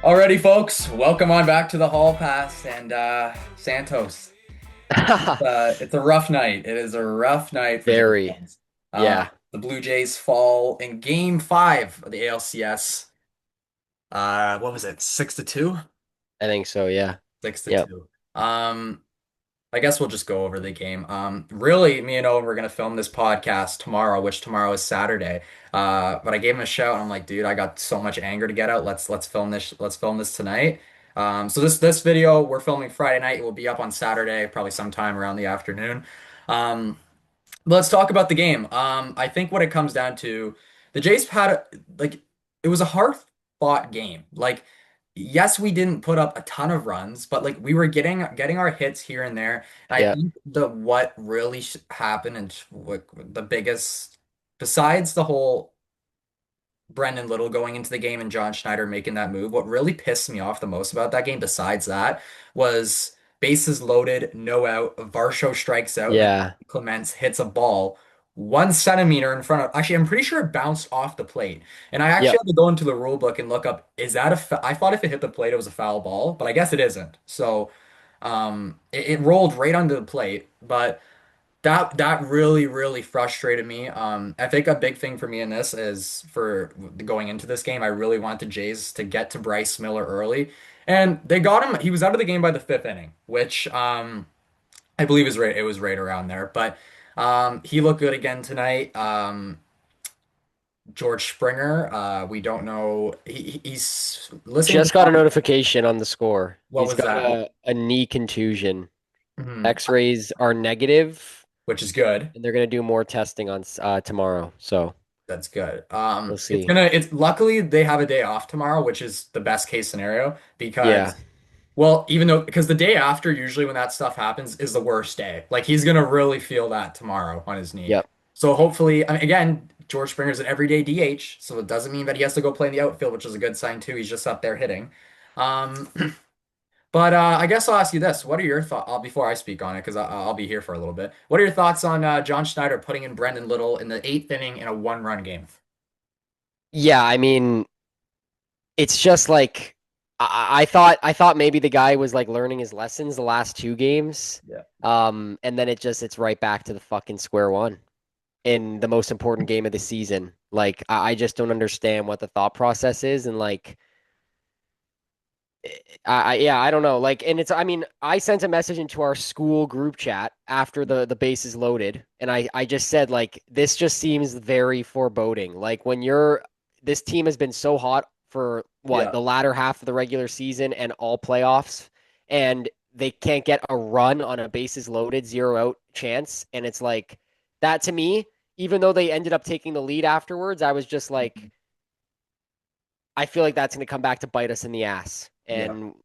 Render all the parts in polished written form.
Alrighty, folks, welcome on back to the Hall Pass and Santos. It's a rough night. It is a rough night for Jays Very. fans. Yeah, The Blue Jays fall in Game 5 of the ALCS. What was it? 6-2? I think so. Yeah. Six to Yep. two. Um, I guess we'll just go over the game. Really, me and Owen were gonna film this podcast tomorrow, which tomorrow is Saturday. But I gave him a shout. And I'm like, dude, I got so much anger to get out. Let's film this. Let's film this tonight. So this video we're filming Friday night. It will be up on Saturday, probably sometime around the afternoon. Um, let's talk about the game. I think what it comes down to, the Jays had like it was a hard fought game. Like, yes, we didn't put up a ton of runs, but like we were getting our hits here and there. And I Yeah. think the what really happened and what the biggest, besides the whole Brendan Little going into the game and John Schneider making that move, what really pissed me off the most about that game, besides that, was bases loaded, no out, Varsho strikes out, and then Yeah. Clements hits a ball 1 centimeter in front of. Actually, I'm pretty sure it bounced off the plate, and I actually Yep. had to go into the rule book and look up, is that I thought if it hit the plate, it was a foul ball, but I guess it isn't. So, it rolled right under the plate, but. That really frustrated me. I think a big thing for me in this is for going into this game, I really want the Jays to get to Bryce Miller early, and they got him. He was out of the game by the fifth inning, which I believe is right. It was right around there, but he looked good again tonight. George Springer, we don't know. He's listening to Just got a talk. notification on the score. What He's was got that? a knee contusion. Mhm. X-rays are negative, Which is good. and they're gonna do more testing on tomorrow. So That's good. we'll It's see. gonna, it's luckily they have a day off tomorrow, which is the best case scenario Yeah. because, well, even though, because the day after, usually when that stuff happens, is the worst day. Like he's gonna really feel that tomorrow on his knee. Yep. So hopefully, I mean, again, George Springer's an everyday DH, so it doesn't mean that he has to go play in the outfield, which is a good sign too. He's just up there hitting. Um, but I guess I'll ask you this: what are your thoughts before I speak on it? Because I'll be here for a little bit. What are your thoughts on John Schneider putting in Brendan Little in the eighth inning in a one-run game? Yeah. I mean, it's just like I thought maybe the guy was like learning his lessons the last two games. Yeah. And then it's right back to the fucking square one in the most important game of the season. Like I just don't understand what the thought process is, and like yeah, I don't know. Like, and it's I mean, I sent a message into our school group chat after the base is loaded, and I just said like this just seems very foreboding. Like when you're this team has been so hot for what Yeah. the latter half of the regular season and all playoffs, and they can't get a run on a bases loaded zero out chance, and it's like that to me. Even though they ended up taking the lead afterwards, I was just like, I feel like that's going to come back to bite us in the ass. Yeah. And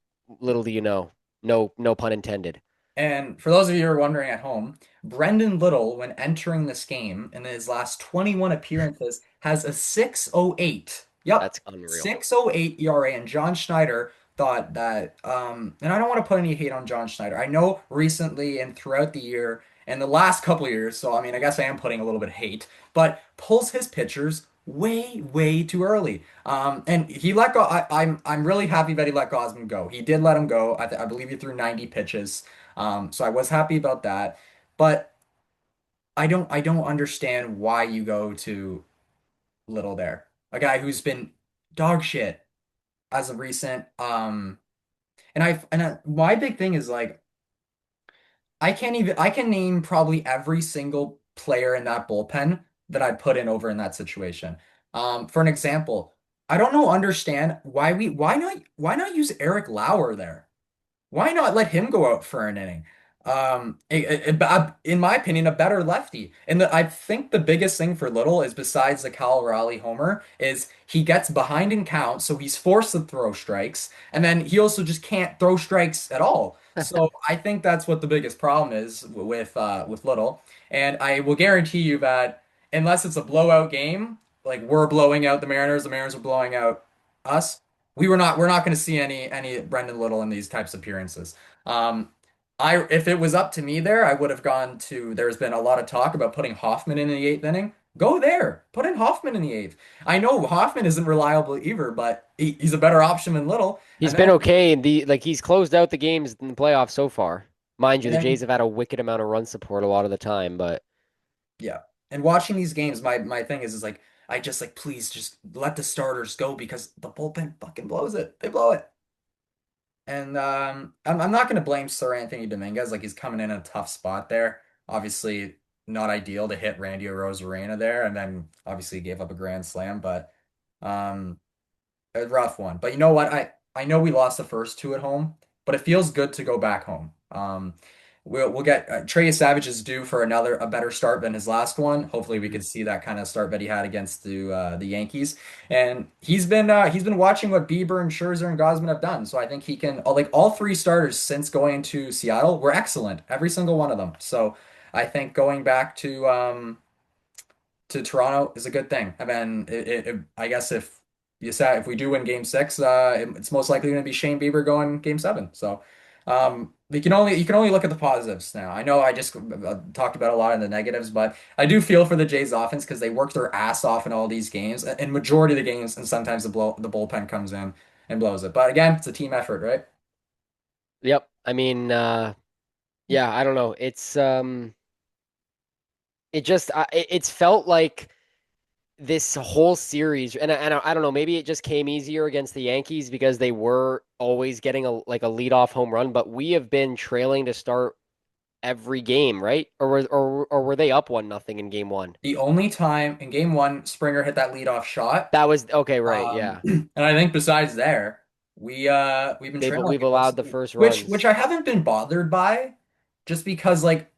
little do you know, no pun intended. And for those of you who are wondering at home, Brendan Little, when entering this game in his last 21 appearances, has a 6.08. Yep, That's unreal. 6.08 ERA. And John Schneider thought that, and I don't want to put any hate on John Schneider. I know recently and throughout the year and the last couple of years, so I mean, I guess I am putting a little bit of hate, but pulls his pitchers way too early. And he let go. I'm really happy that he let Gosman go. He did let him go. I believe he threw 90 pitches. So I was happy about that, but I don't understand why you go to Little there, a guy who's been dog shit as of recent. My big thing is like I can name probably every single player in that bullpen that I'd put in over in that situation. For an example, I don't know understand why not use Eric Lauer there? Why not let him go out for an inning? In my opinion, a better lefty. And I think the biggest thing for Little is besides the Cal Raleigh homer is he gets behind in count, so he's forced to throw strikes, and then he also just can't throw strikes at all. So I think that's what the biggest problem is with Little. And I will guarantee you that unless it's a blowout game, like we're blowing out the Mariners are blowing out us, we're not going to see any Brendan Little in these types of appearances. Um, if it was up to me there, I would have gone to. There's been a lot of talk about putting Hoffman in the eighth inning. Go there, put in Hoffman in the eighth. I know Hoffman isn't reliable either, but he's a better option than Little. He's been okay in he's closed out the games in the playoffs so far. Mind you, And the Jays then have had a wicked amount of run support a lot of the time, but yeah. And watching these games, my thing is like I just like please just let the starters go because the bullpen fucking blows it. They blow it. And I'm not going to blame Sir Anthony Dominguez. Like he's coming in a tough spot there. Obviously, not ideal to hit Randy Arozarena there, and then obviously gave up a grand slam. But um, a rough one. But you know what? I know we lost the first two at home, but it feels good to go back home. We'll get Trey Savage is due for a better start than his last one. Hopefully, we Mhm. could see that kind of start that he had against the Yankees. And he's been watching what Bieber and Scherzer and Gosman have done. So I think he can like all three starters since going to Seattle were excellent, every single one of them. So I think going back to Toronto is a good thing. I mean, I guess if we do win Game Six, it's most likely going to be Shane Bieber going Game Seven. So, you can only look at the positives now. I know I just talked about a lot of the negatives, but I do feel for the Jays offense because they work their ass off in all these games, and majority of the games, and sometimes the bullpen comes in and blows it. But again, it's a team effort, right? Yep. I mean, yeah, I don't know. It just it's felt like this whole series, and I don't know, maybe it just came easier against the Yankees because they were always getting a leadoff home run, but we have been trailing to start every game, right? Or were they up 1-0 in game one? The only time in Game One, Springer hit that leadoff shot. That was okay, right? Yeah, And I think besides there, we've been trailing we've it allowed the mostly, first which runs. I haven't been bothered by, just because like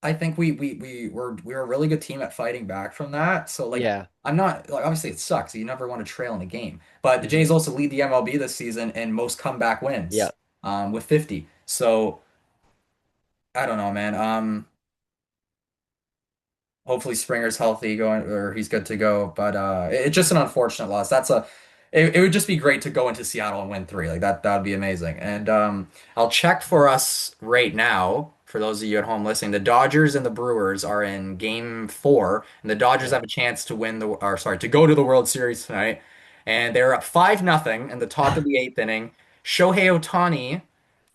I think we were a really good team at fighting back from that. So like Yeah. I'm not like obviously it sucks. You never want to trail in a game, but the Hmm. Jays also lead the MLB this season in most comeback Yeah. wins, with 50. So I don't know, man. Hopefully Springer's healthy going or he's good to go. But it's just an unfortunate loss. It would just be great to go into Seattle and win three. Like that would be amazing. And I'll check for us right now. For those of you at home listening, the Dodgers and the Brewers are in game four, and the Dodgers Yeah. have a chance to win the or sorry, to go to the World Series tonight. And they're up 5-0 in the top of the eighth inning. Shohei Ohtani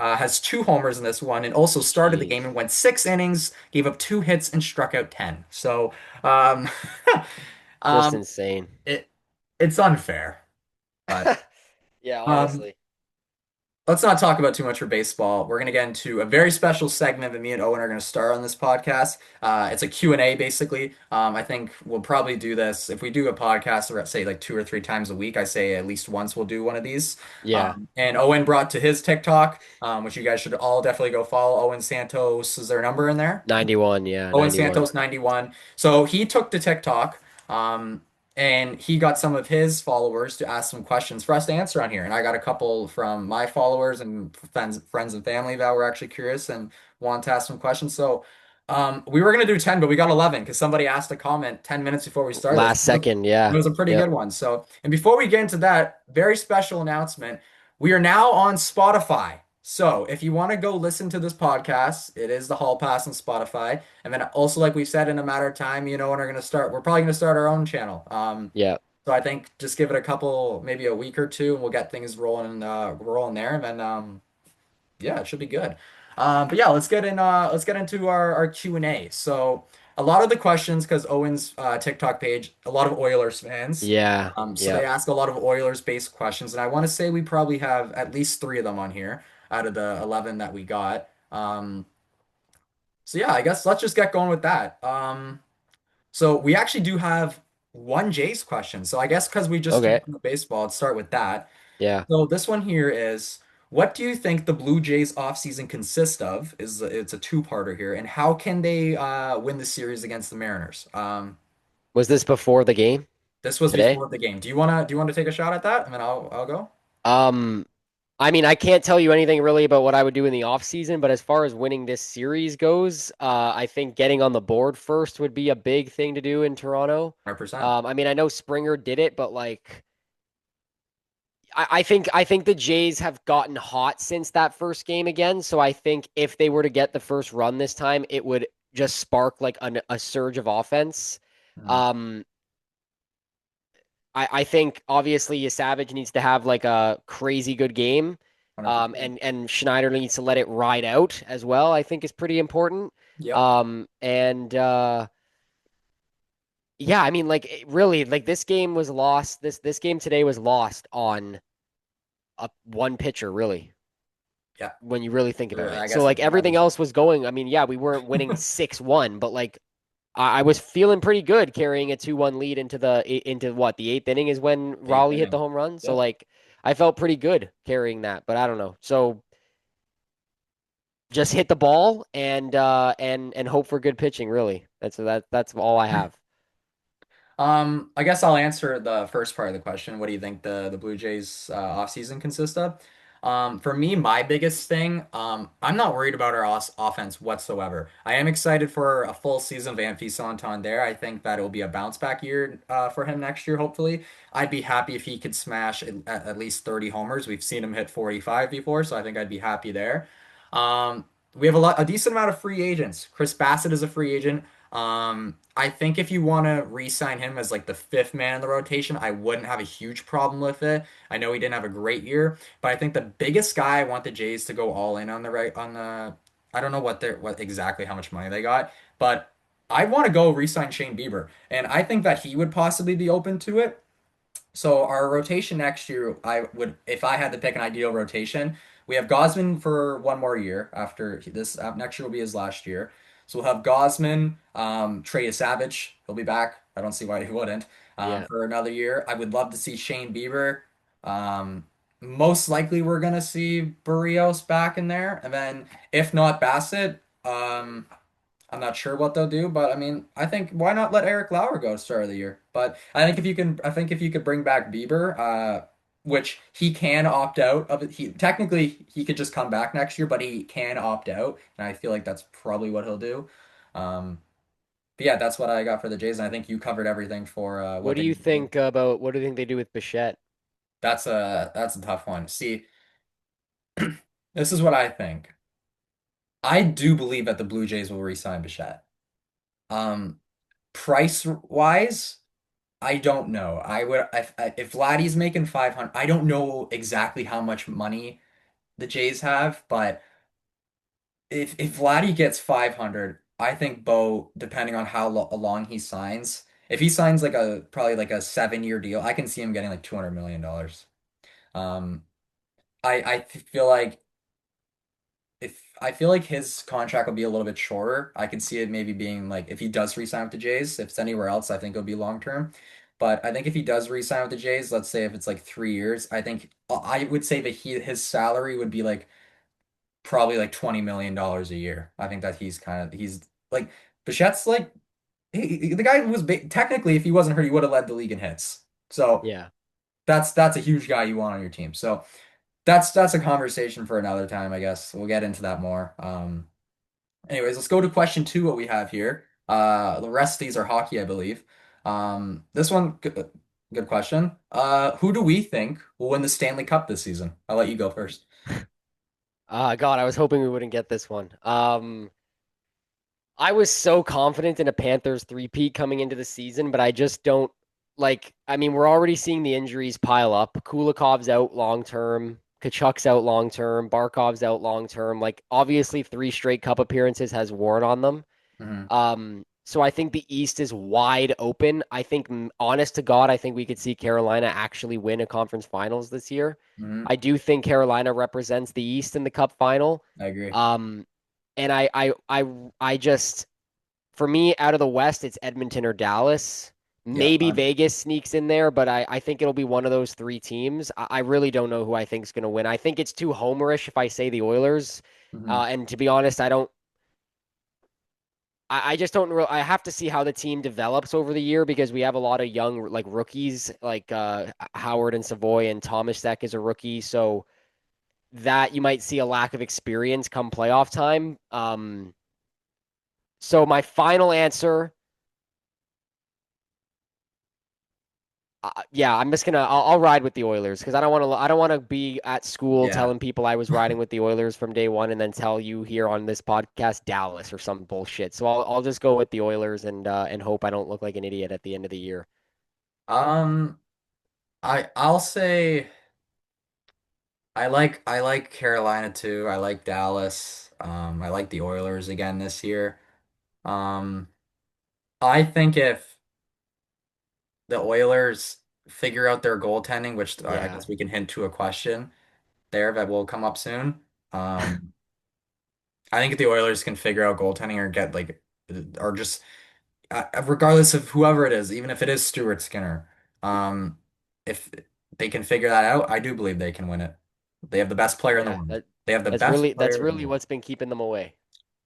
has two homers in this one and also started the game Jeez. and went 6 innings, gave up 2 hits, and struck out 10. So, um, Just um, insane. it it's unfair, but Yeah, um, honestly. let's not talk about too much for baseball. We're going to get into a very special segment that me and Owen are going to start on this podcast. It's a Q&A basically. I think we'll probably do this if we do a podcast, or say like 2 or 3 times a week. I say at least once we'll do one of these. Yeah. And Owen brought to his TikTok, which you guys should all definitely go follow. Owen Santos, is there a number in there? 91, yeah, Owen 91. Santos 91. So he took to TikTok, um, and he got some of his followers to ask some questions for us to answer on here. And I got a couple from my followers and friends and family that were actually curious and wanted to ask some questions. So we were gonna do 10, but we got 11 because somebody asked a comment 10 minutes before we started. Last second, It yeah. was a pretty Yep. good one. So, and before we get into that, very special announcement. We are now on Spotify. So if you want to go listen to this podcast, it is the Hall Pass on Spotify. And then also, like we said, in a matter of time, when we're gonna start, we're probably gonna start our own channel. Yeah. So I think just give it a couple, maybe a week or two, and we'll get things rolling there, and then yeah, it should be good. But yeah, let's get into our Q&A. So a lot of the questions, because Owen's TikTok page, a lot of Oilers fans. Yeah. So they Yep. ask a lot of Oilers based questions, and I want to say we probably have at least three of them on here out of the 11 that we got. So yeah, I guess let's just get going with that. So we actually do have one Jays question. So I guess because we just Okay. talked about baseball, let's start with that. Yeah. So this one here is, what do you think the Blue Jays offseason consists of? It's a two-parter here, and how can they win the series against the Mariners? Was this before the game This was today? before the game. Do you want to take a shot at that? And then I'll go. Um, I mean, I can't tell you anything really about what I would do in the off season, but as far as winning this series goes, I think getting on the board first would be a big thing to do in Toronto. 100%. I mean, I know Springer did it, but like I think the Jays have gotten hot since that first game again. So I think if they were to get the first run this time, it would just spark like a surge of offense. Mhm. Um, I think obviously Savage needs to have like a crazy good game. 100%. And Schneider needs to let it ride out as well, I think is pretty important. Yep. And yeah, I mean, like really, like this game was lost. This game today was lost on one pitcher, really, Yeah. when you really think about I it. So guess like that's what everything matters. else was going. I mean, yeah, we weren't winning 6-1, but like I was feeling pretty good carrying a 2-1 lead into what, the eighth inning is when Eighth Raleigh hit the inning. home run. So Yep. like I felt pretty good carrying that, but I don't know. So just hit the ball and hope for good pitching, really. That's all I have. I guess I'll answer the first part of the question. What do you think the Blue Jays offseason consists of? For me, my biggest thing, I'm not worried about our offense whatsoever. I am excited for a full season of Anthony Santander. I think that it will be a bounce back year for him next year, hopefully. I'd be happy if he could smash at least 30 homers. We've seen him hit 45 before, so I think I'd be happy there. Um, we have a decent amount of free agents. Chris Bassett is a free agent. I think if you want to re-sign him as like the fifth man in the rotation, I wouldn't have a huge problem with it. I know he didn't have a great year, but I think the biggest guy I want the Jays to go all in on the right on the I don't know what exactly how much money they got, but I want to go re-sign Shane Bieber, and I think that he would possibly be open to it. So our rotation next year, I would, if I had to pick an ideal rotation, we have Gosman for one more year after this. Next year will be his last year. So we'll have Gosman, Trey Savage. He'll be back. I don't see why he wouldn't. Yeah. For another year. I would love to see Shane Bieber. Um, Most likely we're gonna see Barrios back in there, and then if not Bassett, I'm not sure what they'll do, but I mean, I think why not let Eric Lauer go to start of the year? But I think if you could bring back Bieber, which he can opt out of it. He technically he could just come back next year, but he can opt out, and I feel like that's probably what he'll do. Um, but yeah, that's what I got for the Jays, and I think you covered everything for what they need to do. What do you think they do with Bichette? That's a tough one. See, this is what I think. I do believe that the Blue Jays will re-sign Bichette. Um, Price wise. I don't know. I would if Vladdy's making 500, I don't know exactly how much money the Jays have, but if Vladdy gets 500, I think Bo, depending on how lo long he signs, if he signs like a probably like a 7 year deal, I can see him getting like $200 million. Um, I feel like if I feel like his contract will be a little bit shorter. I can see it maybe being like if he does re-sign with the Jays, if it's anywhere else, I think it'll be long term. But I think if he does re-sign with the Jays, let's say if it's like 3 years, I think I would say that his salary would be like probably like $20 million a year. I think that he's like Bichette's like the guy who was technically if he wasn't hurt, he would have led the league in hits. So Yeah. that's a huge guy you want on your team. So that's a conversation for another time, I guess. We'll get into that more. Anyways, let's go to question two, what we have here. The rest of these are hockey, I believe. This one, good question. Who do we think will win the Stanley Cup this season? I'll let you go first. God, I was hoping we wouldn't get this one. I was so confident in a Panthers three-peat coming into the season, but I just don't like. I mean, we're already seeing the injuries pile up. Kulikov's out long term. Kachuk's out long term. Barkov's out long term. Like, obviously, three straight cup appearances has worn on them. Hmm. So I think the East is wide open. I think, honest to God, I think we could see Carolina actually win a conference finals this year. Hmm. I do think Carolina represents the East in the Cup final. I agree. Um, and I just, for me, out of the West, it's Edmonton or Dallas. Yeah. Maybe Vegas sneaks in there, but I think it'll be one of those three teams. I really don't know who I think is going to win. I think it's too homerish if I say the Oilers. Hmm. And to be honest, I don't. I just don't. I have to see how the team develops over the year because we have a lot of young like rookies, like Howard and Savoy and Thomas Sek is a rookie, so that you might see a lack of experience come playoff time. So my final answer, yeah, I'm just gonna I'll ride with the Oilers because I don't want to be at school Yeah. telling people I was riding with the Oilers from day one and then tell you here on this podcast Dallas or some bullshit. So I'll just go with the Oilers and hope I don't look like an idiot at the end of the year. I'll say I like Carolina too. I like Dallas. I like the Oilers again this year. Um, I think if the Oilers figure out their goaltending, which I Yeah. guess we can hint to a question there that will come up soon. Um, I think if the Oilers can figure out goaltending or get like, or just regardless of whoever it is, even if it is Stuart Skinner, if they can figure that out, I do believe they can win it. They have the best player in the Yeah. world. They have the That's best really player that's in the really world. what's been keeping them away.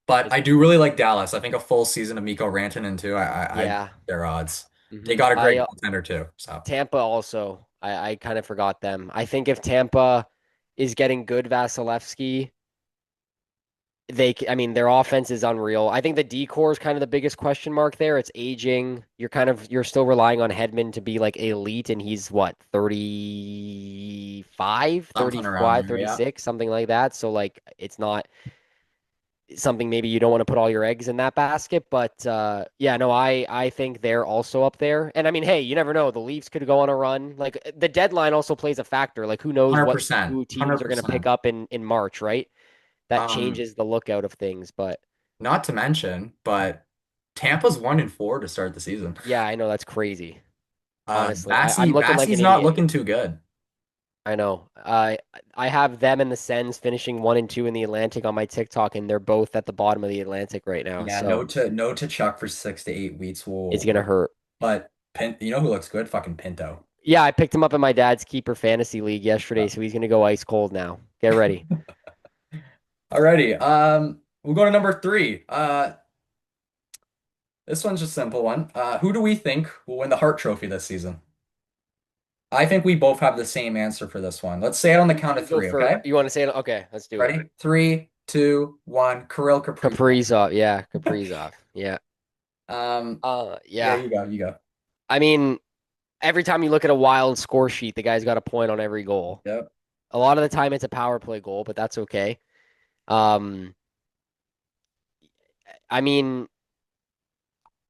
But Is I do really like Dallas. I think a full season of Mikko Rantanen too. I yeah. their odds. They Hmm. got a great I goaltender too. So Tampa also. I kind of forgot them. I think if Tampa is getting good Vasilevsky, I mean, their offense is unreal. I think the decor is kind of the biggest question mark there. It's aging. You're still relying on Hedman to be like elite, and he's what, 35, something around 35, there. Yeah, 36, something like that. So like it's not something maybe you don't want to put all your eggs in that basket. But yeah, no, I think they're also up there. And I mean, hey, you never know. The Leafs could go on a run. Like the deadline also plays a factor. Like who knows 100%, who hundred teams are going to pick percent. up in March, right? That Um, changes the lookout of things. But Not to mention, but Tampa's 1-4 to start the season. yeah, I know that's crazy. Honestly, I'm Vasi looking like Vasi's an not idiot. looking too good. I know. I have them and the Sens finishing 1 and 2 in the Atlantic on my TikTok, and they're both at the bottom of the Atlantic right now. Yeah, So no to Chuck for 6 to 8 weeks. it's gonna hurt. But you know who looks good? Fucking Pinto. Yeah, I picked him up in my dad's keeper fantasy league yesterday, Yeah. so he's gonna go ice cold now. Get ready. Alrighty. We'll go to number three. This one's just a simple one. Who do we think will win the Hart Trophy this season? I think we both have the same answer for this one. Let's say it on the count You of go three, for. okay? You want to say it? Okay, let's do it. Ready? Three, two, one. Kirill Kaprizov. Kaprizov. Yeah, Kaprizov. Yeah. Um, yeah, Yeah. you go, you go. I mean, every time you look at a Wild score sheet, the guy's got a point on every goal. Yep. A lot of the time, it's a power play goal, but that's okay. Um, I mean,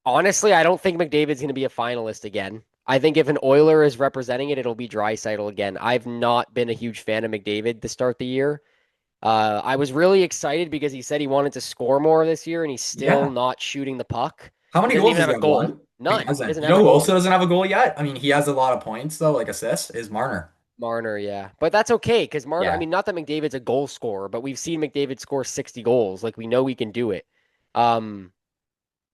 honestly, I don't think McDavid's going to be a finalist again. I think if an Oiler is representing it, it'll be Draisaitl again. I've not been a huge fan of McDavid to start the year. I was really excited because he said he wanted to score more this year, and he's still Yeah. not shooting the puck. How He many doesn't goals even does have he a have? goal. One? He None. He doesn't. doesn't You have know a who goal. also doesn't have a goal yet? I mean, he has a lot of points though, like assists, is Marner. Marner, yeah. But that's okay because Marner, I Yeah. mean, not that McDavid's a goal scorer, but we've seen McDavid score 60 goals. Like, we know he can do it. Um,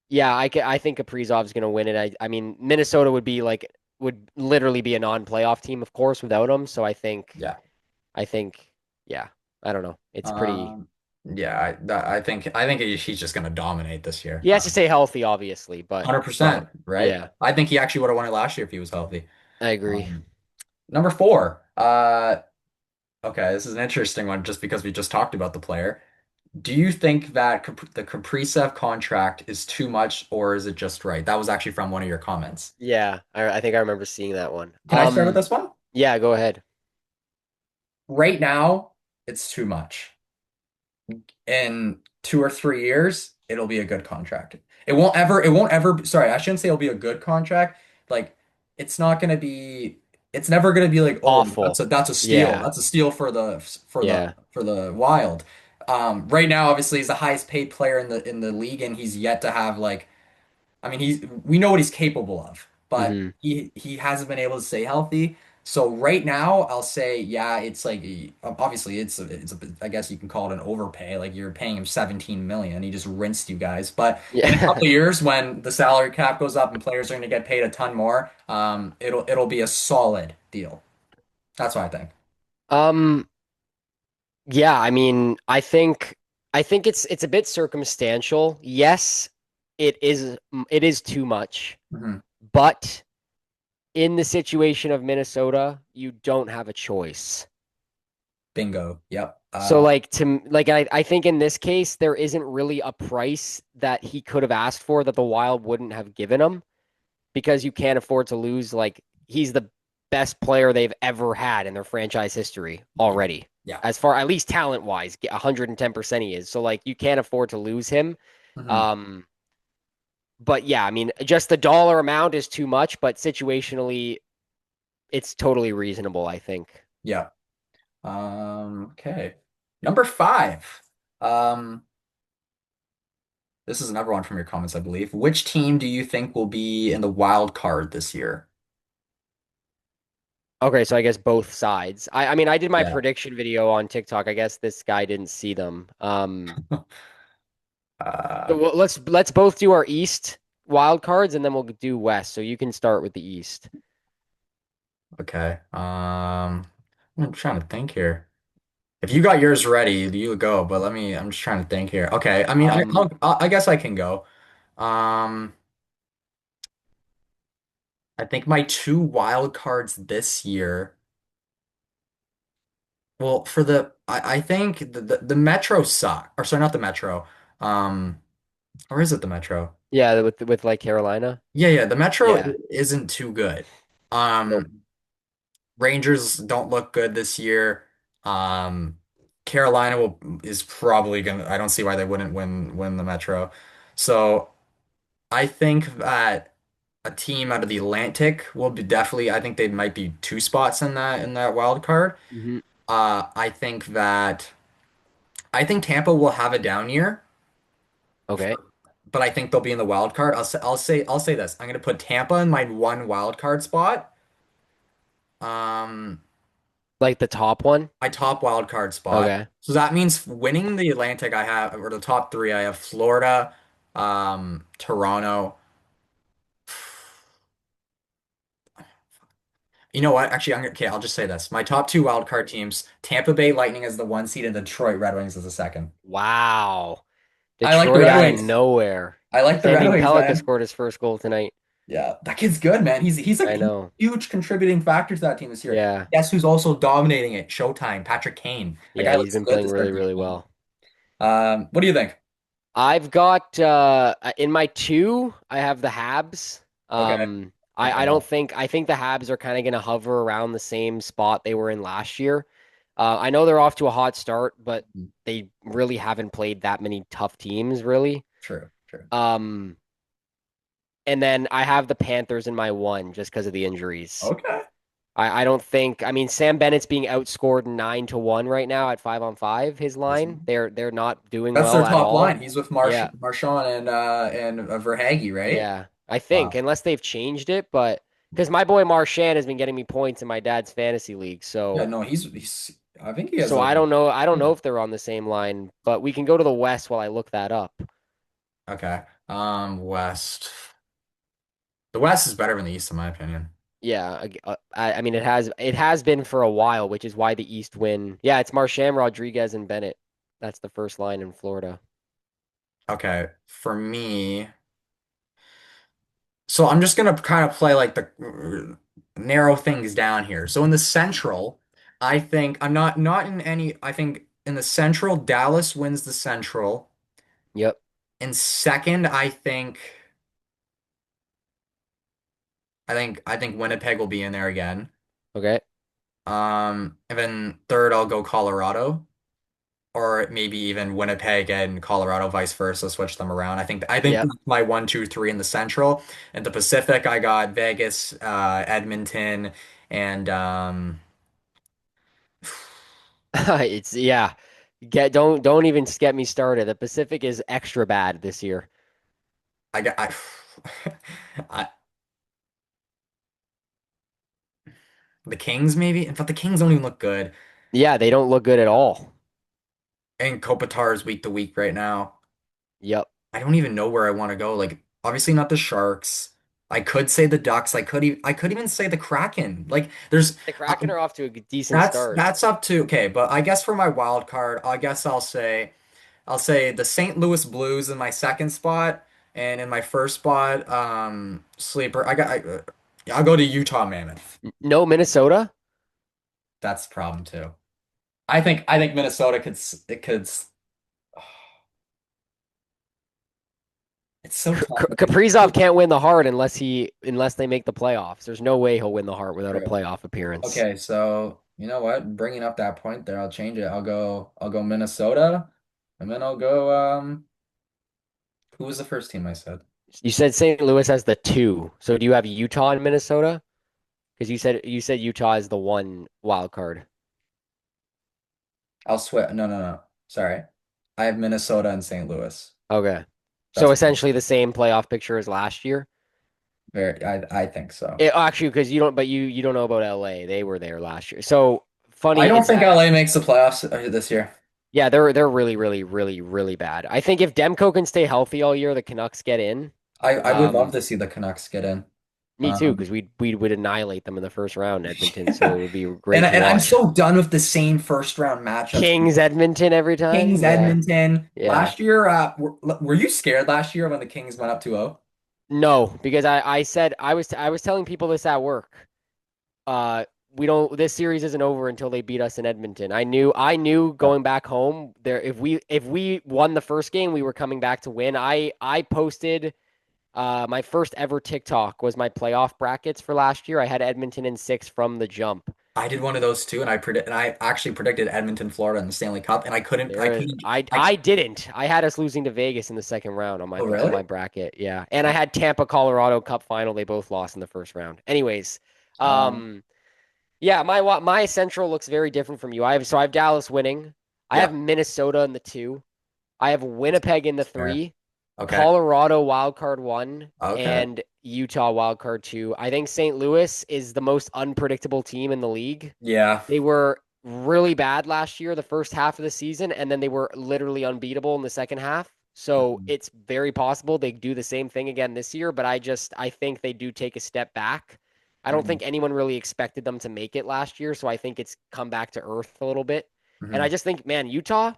Yeah, I think Kaprizov's going to win it. I mean, Minnesota would literally be a non-playoff team, of course, without him. So Yeah. I think, yeah, I don't know. It's pretty. Um, yeah, I think he's just gonna dominate this year. He has to stay healthy, obviously, but 100%, right? yeah, I think he actually would have won it last year if he was healthy. I agree. Um, Number four. Okay, this is an interesting one just because we just talked about the player. Do you think that the Kaprizov contract is too much or is it just right? That was actually from one of your comments. Yeah, I think I remember seeing that one. Can I start with this one? Yeah, go ahead. Right now, it's too much. In 2 or 3 years, it'll be a good contract. It won't ever, sorry, I shouldn't say it'll be a good contract. Like, it's not gonna be, it's never gonna be like, oh, Awful. that's a steal. Yeah, That's a steal yeah, for the Wild. Right now, obviously, he's the highest paid player in the league, and he's yet to have like I mean, we know what he's capable of, but hmm he hasn't been able to stay healthy. So right now, I'll say, yeah, it's like obviously I guess you can call it an overpay. Like you're paying him 17 million. He just rinsed you guys. But in a yeah. couple of years, when the salary cap goes up and players are going to get paid a ton more, it'll be a solid deal. That's what I think. Um, yeah, I mean, I think it's a bit circumstantial. Yes, it is too much, Hmm. but in the situation of Minnesota, you don't have a choice. Bingo. Yep. So I think in this case there isn't really a price that he could have asked for that the Wild wouldn't have given him because you can't afford to lose like he's the best player they've ever had in their franchise history Yeah. already. Yeah. As far at least talent wise, 110% he is. So like you can't afford to lose him. Hmm. Um but yeah, I mean just the dollar amount is too much, but situationally it's totally reasonable, I think. Yeah. Okay. Number five. Um, this is another one from your comments, I believe. Which team do you think will be in the wild card this year? Okay, so I guess both sides. I mean, I did my Yeah. prediction video on TikTok. I guess this guy didn't see them. Uh, So let's both do our East wild cards, and then we'll do West. So you can start with the East. okay. I'm trying to think here. If you got yours ready, you go, but I'm just trying to think here. Okay. I mean, Um, I guess I can go. Um, I think my two wild cards this year. Well, I think the Metro suck. Or sorry, not the Metro. Um, or is it the Metro? yeah, with like Carolina. Yeah, the Metro Yeah. isn't too good. Nope. Rangers don't look good this year. Um, Carolina is probably gonna. I don't see why they wouldn't win the Metro. So I think that a team out of the Atlantic will be definitely. I think they might be two spots in that wild card. Hmm. I think Tampa will have a down year, Okay. but I think they'll be in the wild card. I'll say this. I'm gonna put Tampa in my one wild card spot. Um, Like the top one. my top wild card spot. Okay. So that means winning the Atlantic, I have, or the top three, I have Florida, Toronto. You know what? Actually, okay, I'll just say this. My top two wild card teams, Tampa Bay Lightning as the one seed and Detroit Red Wings as the second. Wow. I like the Detroit Red out of Wings. nowhere. I like the Red Landon Wings, Pellick man. scored his first goal tonight. Yeah, that kid's good, man. He's a I know. huge contributing factor to that team this year. Yeah. Guess who's also dominating it? Showtime, Patrick Kane. The Yeah, guy he's looks been good playing to start really, the really year. well. What do you think? I've got in my two, I have the Habs. Okay. I Okay. don't think I think the Habs are kind of going to hover around the same spot they were in last year. I know they're off to a hot start, but they really haven't played that many tough teams, really. True. True. Um, and then I have the Panthers in my one just because of the injuries. Okay. I don't think I mean Sam Bennett's being outscored 9-1 right now at 5-on-5, his line. Listen. They're not doing That's their well at top all. line. He's with Yeah. Marchand and Verhaeghe, right? Yeah, I think Wow. unless they've changed it, but because my boy Marchand has been getting me points in my dad's fantasy league, Yeah, so no, he's I think he has so like I don't know. I don't know if they're on the same line, but we can go to the West while I look that up. okay. West. The West is better than the East, in my opinion. Yeah, I mean it has been for a while, which is why the East win. Yeah, it's Marchand, Rodriguez, and Bennett. That's the first line in Florida. Okay. For me, so I'm just gonna kind of play like the narrow things down here. So in the Central, I think I'm not in any. I think in the Central, Dallas wins the Central. Yep. In second, I think Winnipeg will be in there again. Okay. And then third, I'll go Colorado, or maybe even Winnipeg and Colorado, vice versa, switch them around. I think Yep. that's my one, two, three in the Central. In the Pacific, I got Vegas, Edmonton, and It's yeah. Don't even get me started. The Pacific is extra bad this year. I got I, the Kings maybe. In fact, the Kings don't even look good, Yeah, they don't look good at all. and Kopitar is week to week right now. Yep. I don't even know where I want to go. Like, obviously not the Sharks. I could say the Ducks. I could even say the Kraken. Like, there's The I, Kraken are off to a decent start. that's up to okay. But I guess for my wild card, I guess I'll say the St. Louis Blues in my second spot, and in my first spot, sleeper. I'll go to Utah Mammoth. No Minnesota? That's the problem too. I think Minnesota it could. It's so tough. Kaprizov can't win the Hart unless they make the playoffs. There's no way he'll win the Hart without a True. playoff appearance. Okay, so you know what? Bringing up that point there, I'll change it. I'll go Minnesota, and then I'll go who was the first team I said? You said St. Louis has the two. So do you have Utah and Minnesota? Because you said Utah is the one wild card. I'll swear. No, no, no. Sorry. I have Minnesota and St. Louis. Okay. So That's essentially the same playoff picture as last year. I think so. Actually, because you don't know about LA. They were there last year. So I funny don't is think that LA makes the playoffs this year. yeah, they're really, really, really, really bad. I think if Demko can stay healthy all year, the Canucks get in. I would love Um, to see the Canucks get in. Me too, Um, because we would annihilate them in the first round, Edmonton. So yeah. it would be And great to and I'm watch. so done with the same first round matchups. Kings, Edmonton every Kings, time. Yeah, Edmonton. yeah. Last year, were you scared last year when the Kings went up 2-0? No, because I said I was telling people this at work. Uh, we don't. This series isn't over until they beat us in Edmonton. I knew Yeah. going back home there. If we won the first game, we were coming back to win. I posted. My first ever TikTok was my playoff brackets for last year. I had Edmonton in six from the jump. I did one of those too, and I actually predicted Edmonton, Florida in the Stanley Cup, and I There, couldn't. I didn't. I had us losing to Vegas in the second round on my Oh, on really? my bracket. Yeah, and I had Tampa, Colorado Cup final. They both lost in the first round. Anyways, Um, um, yeah, my central looks very different from you. I have Dallas winning. I have yeah, Minnesota in the two. I have Winnipeg in the that's fair. three. Okay. Colorado wild card one Okay. and Utah wild card two. I think St. Louis is the most unpredictable team in the league. Yeah. They were really bad last year, the first half of the season, and then they were literally unbeatable in the second half. So Mhm. it's very possible they do the same thing again this year, but I think they do take a step back. I don't Mhm. think anyone really expected them to make it last year, so I think it's come back to earth a little bit. And I Mhm. just think, man, Utah,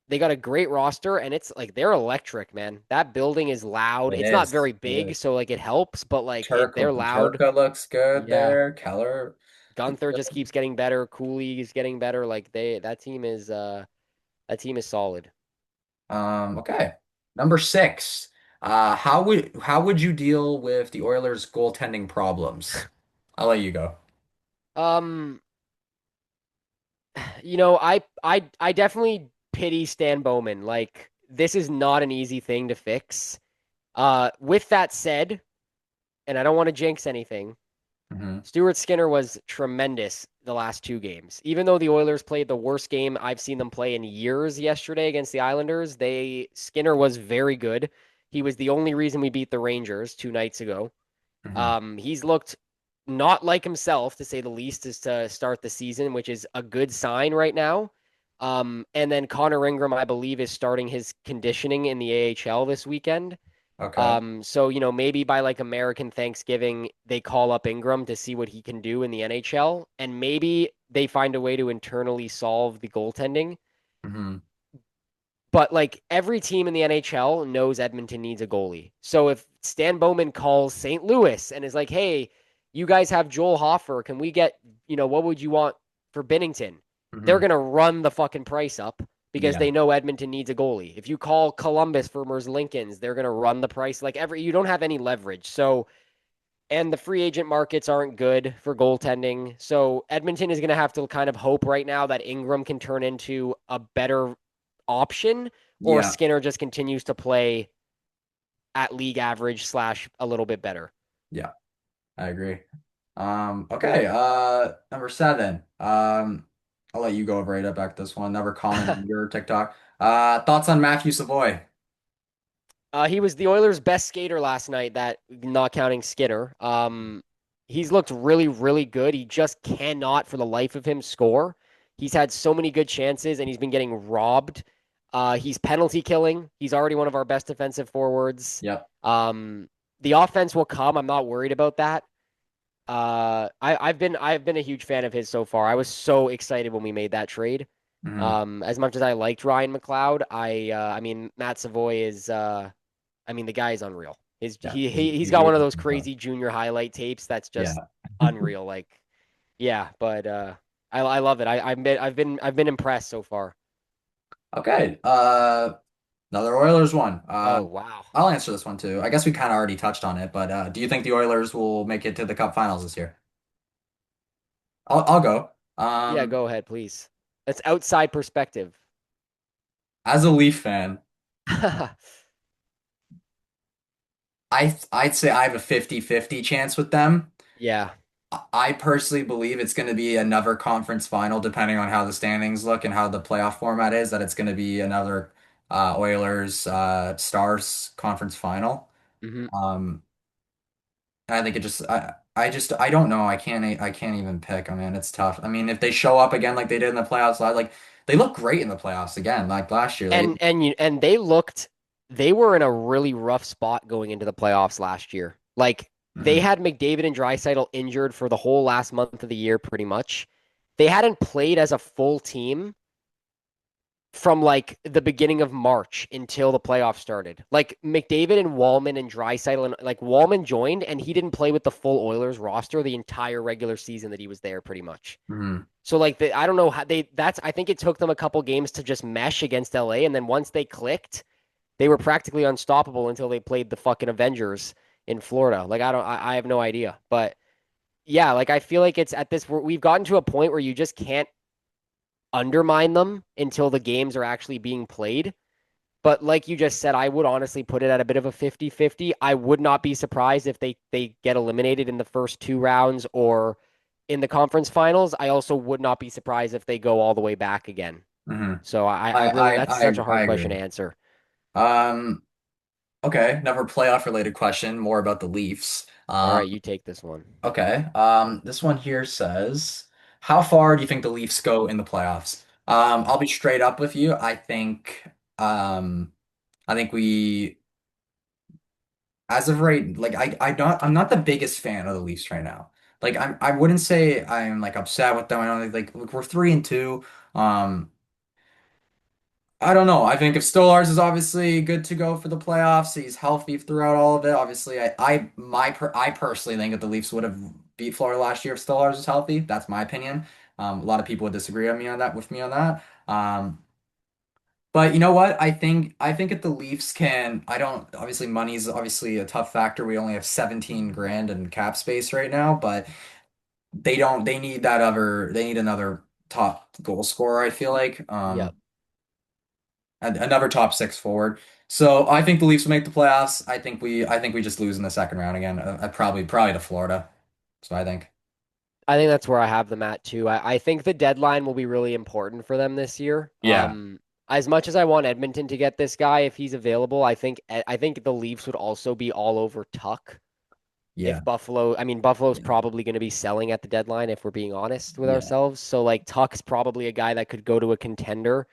they got a great roster and it's like they're electric, man. That building is loud. It It's not is. very It big, is. so like it helps, but like they're loud. Turka looks good Yeah. there. Keller looks Gunther just good. keeps getting better. Cooley is getting better. Like that team is solid. Okay. Number six. How would you deal with the Oilers' goaltending problems? I'll let you go. Um, I definitely pity Stan Bowman. Like this is not an easy thing to fix. With that said, and I don't want to jinx anything, Hmm. Stuart Skinner was tremendous the last two games. Even though the Oilers played the worst game I've seen them play in years yesterday against the Islanders, Skinner was very good. He was the only reason we beat the Rangers 2 nights ago. Hmm. He's looked not like himself, to say the least, is to start the season, which is a good sign right now. And then Connor Ingram, I believe, is starting his conditioning in the AHL this weekend. Okay. So maybe by like American Thanksgiving, they call up Ingram to see what he can do in the NHL, and maybe they find a way to internally solve the goaltending. Hmm. But like every team in the NHL knows Edmonton needs a goalie. So if Stan Bowman calls St. Louis and is like, "Hey, you guys have Joel Hoffer, can we get, what would you want for Binnington?" They're Hmm. gonna run the fucking price up because Yeah. they know Edmonton needs a goalie. If you call Columbus for Lincolns, they're gonna run the price like you don't have any leverage. So and the free agent markets aren't good for goaltending. So Edmonton is going to have to kind of hope right now that Ingram can turn into a better option or Yeah. Skinner just continues to play at league average slash a little bit better. Yeah. I agree. Okay. Number seven. I'll let you go right up back this one. Never comment on your TikTok. Thoughts on Matthew Savoy? He was the Oilers' best skater last night, that not counting Skinner. He's looked really, really good. He just cannot, for the life of him, score. He's had so many good chances, and he's been getting robbed. He's penalty killing. He's already one of our best defensive forwards. Yep. Um, the offense will come. I'm not worried about that. I've been a huge fan of his so far. I was so excited when we made that trade. Hmm. As much as I liked Ryan McLeod, I mean Matt Savoy is I mean, the guy is unreal. His Yeah. he's He's got one really of those fun. crazy junior highlight tapes that's Yeah. just unreal. Like, yeah, but I love it. I've been impressed so far. Okay. Another Oilers one. Oh wow. I'll answer this one too. I guess we kind of already touched on it, but do you think the Oilers will make it to the Cup Finals this year? I'll go. Yeah, go ahead, please. That's outside perspective. As a Leaf fan, I'd say I have a 50-50 chance with them. Yeah. I personally believe it's going to be another conference final, depending on how the standings look and how the playoff format is, that it's going to be another Oilers Stars conference final. Hmm. Um, I think it just I don't know. I can't even pick. I mean, it's tough. I mean, if they show up again like they did in the playoffs, like they look great in the playoffs again. Like last year, And they were in a really rough spot going into the playoffs last year. Like they Mhm, had McDavid and Draisaitl injured for the whole last month of the year, pretty much. They hadn't played as a full team from like the beginning of March until the playoffs started. Like McDavid and Wallman and Draisaitl and like Wallman joined and he didn't play with the full Oilers roster the entire regular season that he was there, pretty much. mhm, So like I don't know how they that's I think it took them a couple games to just mesh against LA, and then once they clicked, they were practically unstoppable until they played the fucking Avengers in Florida. Like I have no idea. But yeah, like I feel like it's at this we've gotten to a point where you just can't undermine them until the games are actually being played. But like you just said, I would honestly put it at a bit of a 50-50. I would not be surprised if they get eliminated in the first two rounds or in the conference finals. I also would not be surprised if they go all the way back again. mhm. So I really that's such a I hard question agree. to answer. Um, okay, another playoff related question, more about the Leafs. All right, you take this one. Okay. This one here says, how far do you think the Leafs go in the playoffs? I'll be straight up with you. Um, I think we, as of right, like I'm not the biggest fan of the Leafs right now. Like I wouldn't say I'm like upset with them. I don't think like we're 3-2. Um, I don't know. I think if Stolarz is obviously good to go for the playoffs, he's healthy throughout all of it. Obviously, I personally think that the Leafs would have beat Florida last year if Stolarz was healthy. That's my opinion. A lot of people would disagree with me on that. But you know what? I think if the Leafs can, I don't obviously money's obviously a tough factor. We only have 17 grand in cap space right now, but they need another top goal scorer, I feel like. Yep. And another top six forward. So I think the Leafs will make the playoffs. I think we just lose in the second round again. Probably to Florida. So I think. I think that's where I have them at too. I think the deadline will be really important for them this year. Yeah. As much as I want Edmonton to get this guy if he's available, I think the Leafs would also be all over Tuck Yeah. if Buffalo. I mean, Buffalo's Yeah. probably going to be selling at the deadline if we're being honest with Yeah. ourselves. So like Tuck's probably a guy that could go to a contender.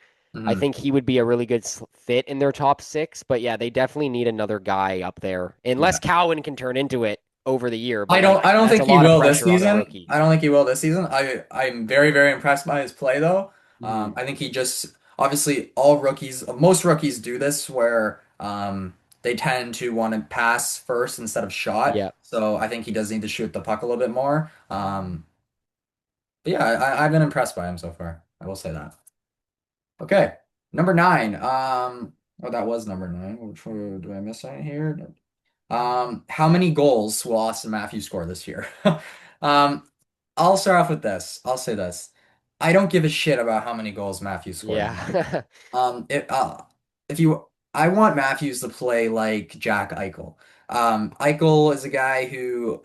I Mhm. think he would be a really good fit in their top six. But yeah, they definitely need another guy up there, unless Yeah. Cowan can turn into it over the year. But like I don't that's a think he lot of will this pressure on a season. rookie. I don't think he will this season. I'm very, very impressed by his play though. Hmm. I think he just obviously all rookies, most rookies do this where they tend to want to pass first instead of shot. Yeah. So I think he does need to shoot the puck a little bit more. But yeah, I've been impressed by him so far. I will say that. Okay, number nine. Oh, that was number nine. Which one do I miss on here? How many goals will Austin Matthews score this year? Um, I'll start off with this. I'll say this. I don't give a shit about how many goals Matthews scores. Yeah. It, if you, I want Matthews to play like Jack Eichel. Eichel is a guy who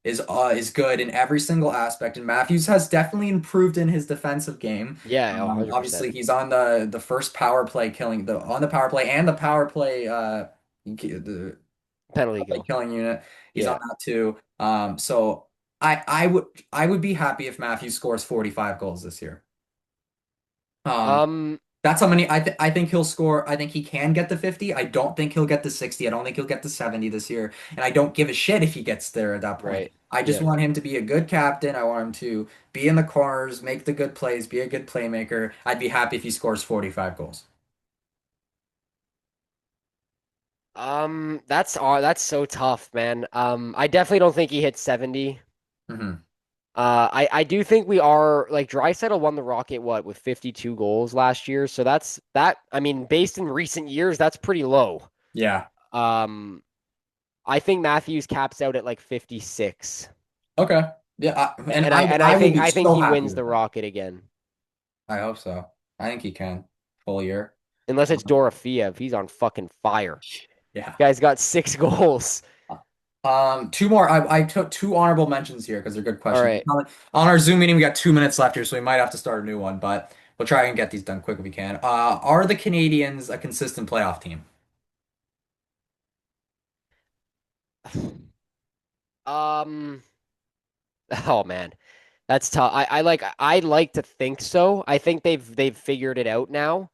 is good in every single aspect, and Matthews has definitely improved in his defensive game. Yeah, 100%. Obviously, he's on the first power play killing the on the power play and the power play the Penalty like kill. killing unit. He's on Yeah. that too. So I would be happy if Matthews scores 45 goals this year. Um, Um, that's how many I think he'll score. I think he can get to 50. I don't think he'll get to 60. I don't think he'll get to 70 this year. And I don't give a shit if he gets there at that point. right. I just Yeah. want him to be a good captain. I want him to be in the corners, make the good plays, be a good playmaker. I'd be happy if he scores 45 goals. That's so tough, man. I definitely don't think he hit 70. Hmm. I do think we are like Draisaitl won the Rocket what with 52 goals last year, so I mean, based in recent years, that's pretty low. Yeah. Um, I think Matthews caps out at like 56, Okay. Yeah. And and I will be I think so he happy wins with the that. Rocket again, I hope so. I think he can. Full year. unless it's Um, Dorofeev. He's on fucking fire. Yeah. Guy's got 6 goals. Two more. I took two honorable mentions here because they're good All questions. right. On our Zoom meeting, we got 2 minutes left here, so we might have to start a new one, but we'll try and get these done quick if we can. Are the Canadians a consistent playoff team? Um, oh man, that's tough. I like to think so. I think they've figured it out now.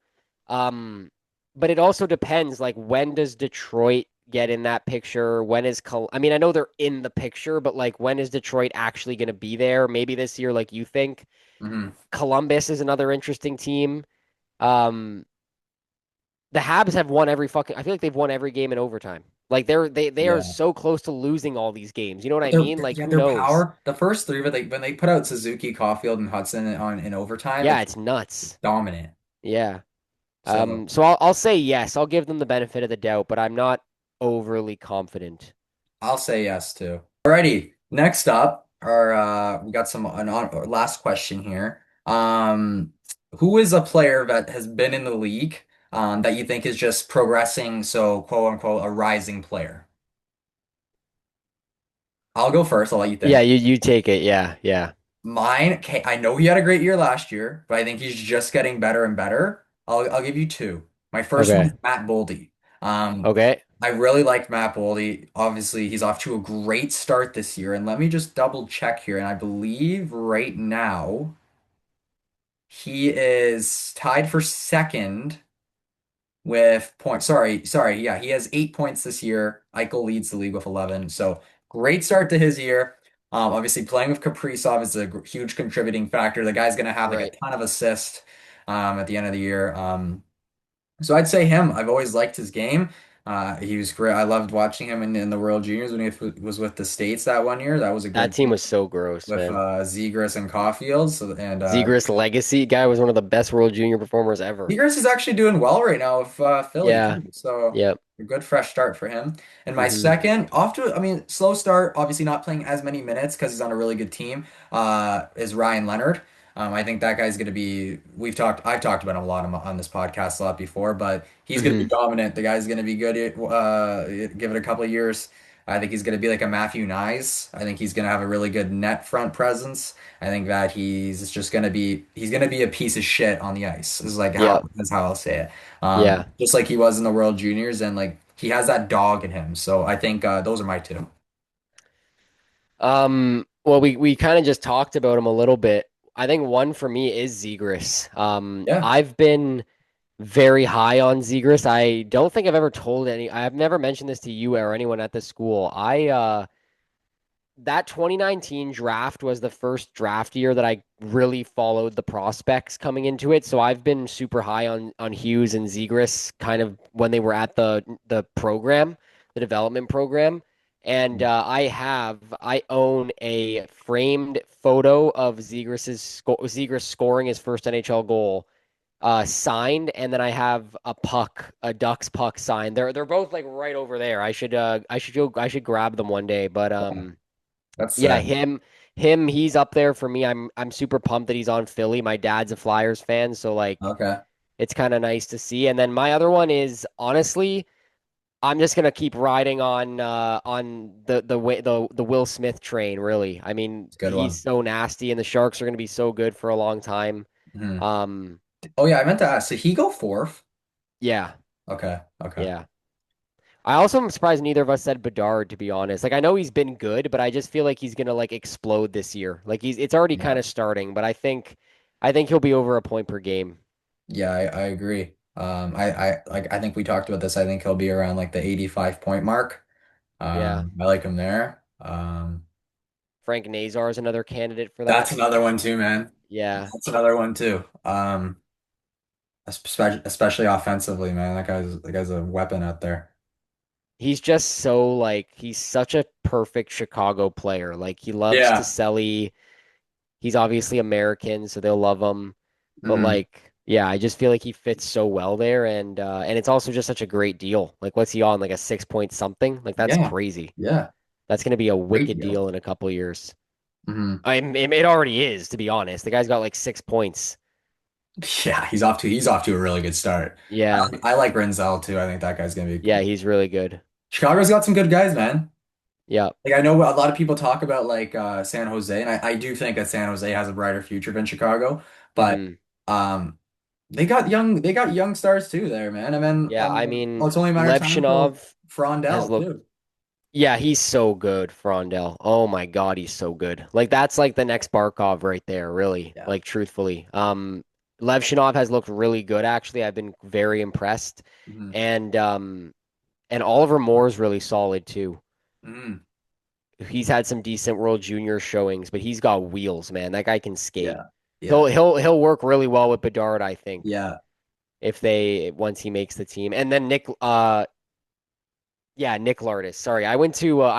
Um, but it also depends. Like, when does Detroit get in that picture? When is I mean, I know they're in the picture, but like, when is Detroit actually going to be there? Maybe this year, like you think. Hmm. Columbus is another interesting team. Um, the Habs have won every fucking. I feel like they've won every game in overtime. Like they are Yeah. so close to losing all these games. You know what But I mean? Like, yeah, who their knows? power, the first three, but when they put out Suzuki, Caulfield, and Hudson in overtime, Yeah, it's it's nuts. dominant. Yeah. So So I'll say yes. I'll give them the benefit of the doubt, but I'm not overly confident. I'll say yes too. Alrighty, next up, our we got our last question here. Who is a player that has been in the league that you think is just progressing, so quote unquote a rising player? I'll go first. I'll let you Yeah, think. you take it. Yeah, yeah. Mine, okay, I know he had a great year last year, but I think he's just getting better and better. I'll give you two. My first one Okay. is Matt Boldy. Um, Okay. I really liked Matt Boldy. Obviously, he's off to a great start this year. And let me just double check here. And I believe right now he is tied for second with points. Sorry. Yeah, he has 8 points this year. Eichel leads the league with 11. So great start to his year. Obviously, playing with Kaprizov is a huge contributing factor. The guy's going to have like a Right. ton of assists at the end of the year. So I'd say him. I've always liked his game. He was great. I loved watching him in the World Juniors when he was with the States that one year. That was a That good team team was so gross, with man. Zegras and Caulfield. Zegras legacy guy was one of the best World Junior performers ever. Zegras is actually doing well right now with Philly Yeah. too. So Yep. a good fresh start for him. And my Hmm. second, I mean, slow start, obviously not playing as many minutes because he's on a really good team, is Ryan Leonard. I think that guy's going to be, I've talked about him a lot on this podcast a lot before, but he's going to be Hmm. dominant. The guy's going to be good give it a couple of years. I think he's going to be like a Matthew Nyes. I think he's going to have a really good net front presence. I think that he's gonna be a piece of shit on the ice. Is like how Yep. that's how I'll say it. Yeah. Just like he was in the World Juniors, and like he has that dog in him. So I think those are my two. Well, we kind of just talked about him a little bit. I think one for me is Zegras. Yeah. I've been very high on Zegras. I don't think I've ever told I've never mentioned this to you or anyone at the school. That 2019 draft was the first draft year that I really followed the prospects coming into it. So I've been super high on Hughes and Zegras kind of when they were at the program, the development program. And I own a framed photo of Zegras scoring his first NHL goal, signed, and then I have a Ducks puck signed. They're both like right over there. I should grab them one day. But That's yeah, sick. him, he's up there for me. I'm super pumped that he's on Philly. My dad's a Flyers fan, so like Okay. it's kind of nice to see. And then my other one is honestly, I'm just gonna keep riding on the Will Smith train, really. I mean, It's a good he's one. so nasty and the Sharks are gonna be so good for a long time. Mhm. Um, Oh yeah, I meant to ask. Did he go fourth? yeah, Okay. Okay. yeah. I also am surprised neither of us said Bedard, to be honest. Like I know he's been good, but I just feel like he's gonna like explode this year. Like it's already Yeah. kind of starting, but I think he'll be over a point per game. Yeah, I agree. I think we talked about this. I think he'll be around like the 85 point mark. Yeah. I like him there. Frank Nazar is another candidate for That's that. another one too, man. Yeah. That's another one too. Especially offensively, man. That guy's a weapon out there. He's just so like he's such a perfect Chicago player. Like he loves to Yeah. Selly. He's obviously American, so they'll love him. But Hmm. like, yeah, I just feel like he fits so well there, and it's also just such a great deal. Like, what's he on? Like a 6 point something? Like that's Yeah. crazy. Yeah. That's gonna be a Great wicked deal. deal in a couple years. Hmm. It already is, to be honest. The guy's got like 6 points. Yeah, he's off to a really good start. Yeah, I like Renzel too. I think that guy's gonna be yeah, cool. he's really good. Chicago's got some good guys, man. Yeah. Like I know a lot of people talk about like San Jose, and I do think that San Jose has a brighter future than Chicago, but Hmm. um they got young stars too there, man. And then Yeah, I mean, it's only a matter of time until Levchinov has Frondell looked. too. Yeah, he's so good, Frondell. Oh my God, he's so good. Like that's like the next Barkov right there, really. Yeah. Like truthfully. Levchinov has looked really good actually. I've been very impressed. Hmm. And Oliver Moore's really solid too. Hmm. He's had some decent World Junior showings, but he's got wheels, man. That guy can skate. Yeah. He'll Yeah. he'll he'll work really well with Bedard, I think, Yeah. if they once he makes the team. And then Nick Lardis. Sorry, I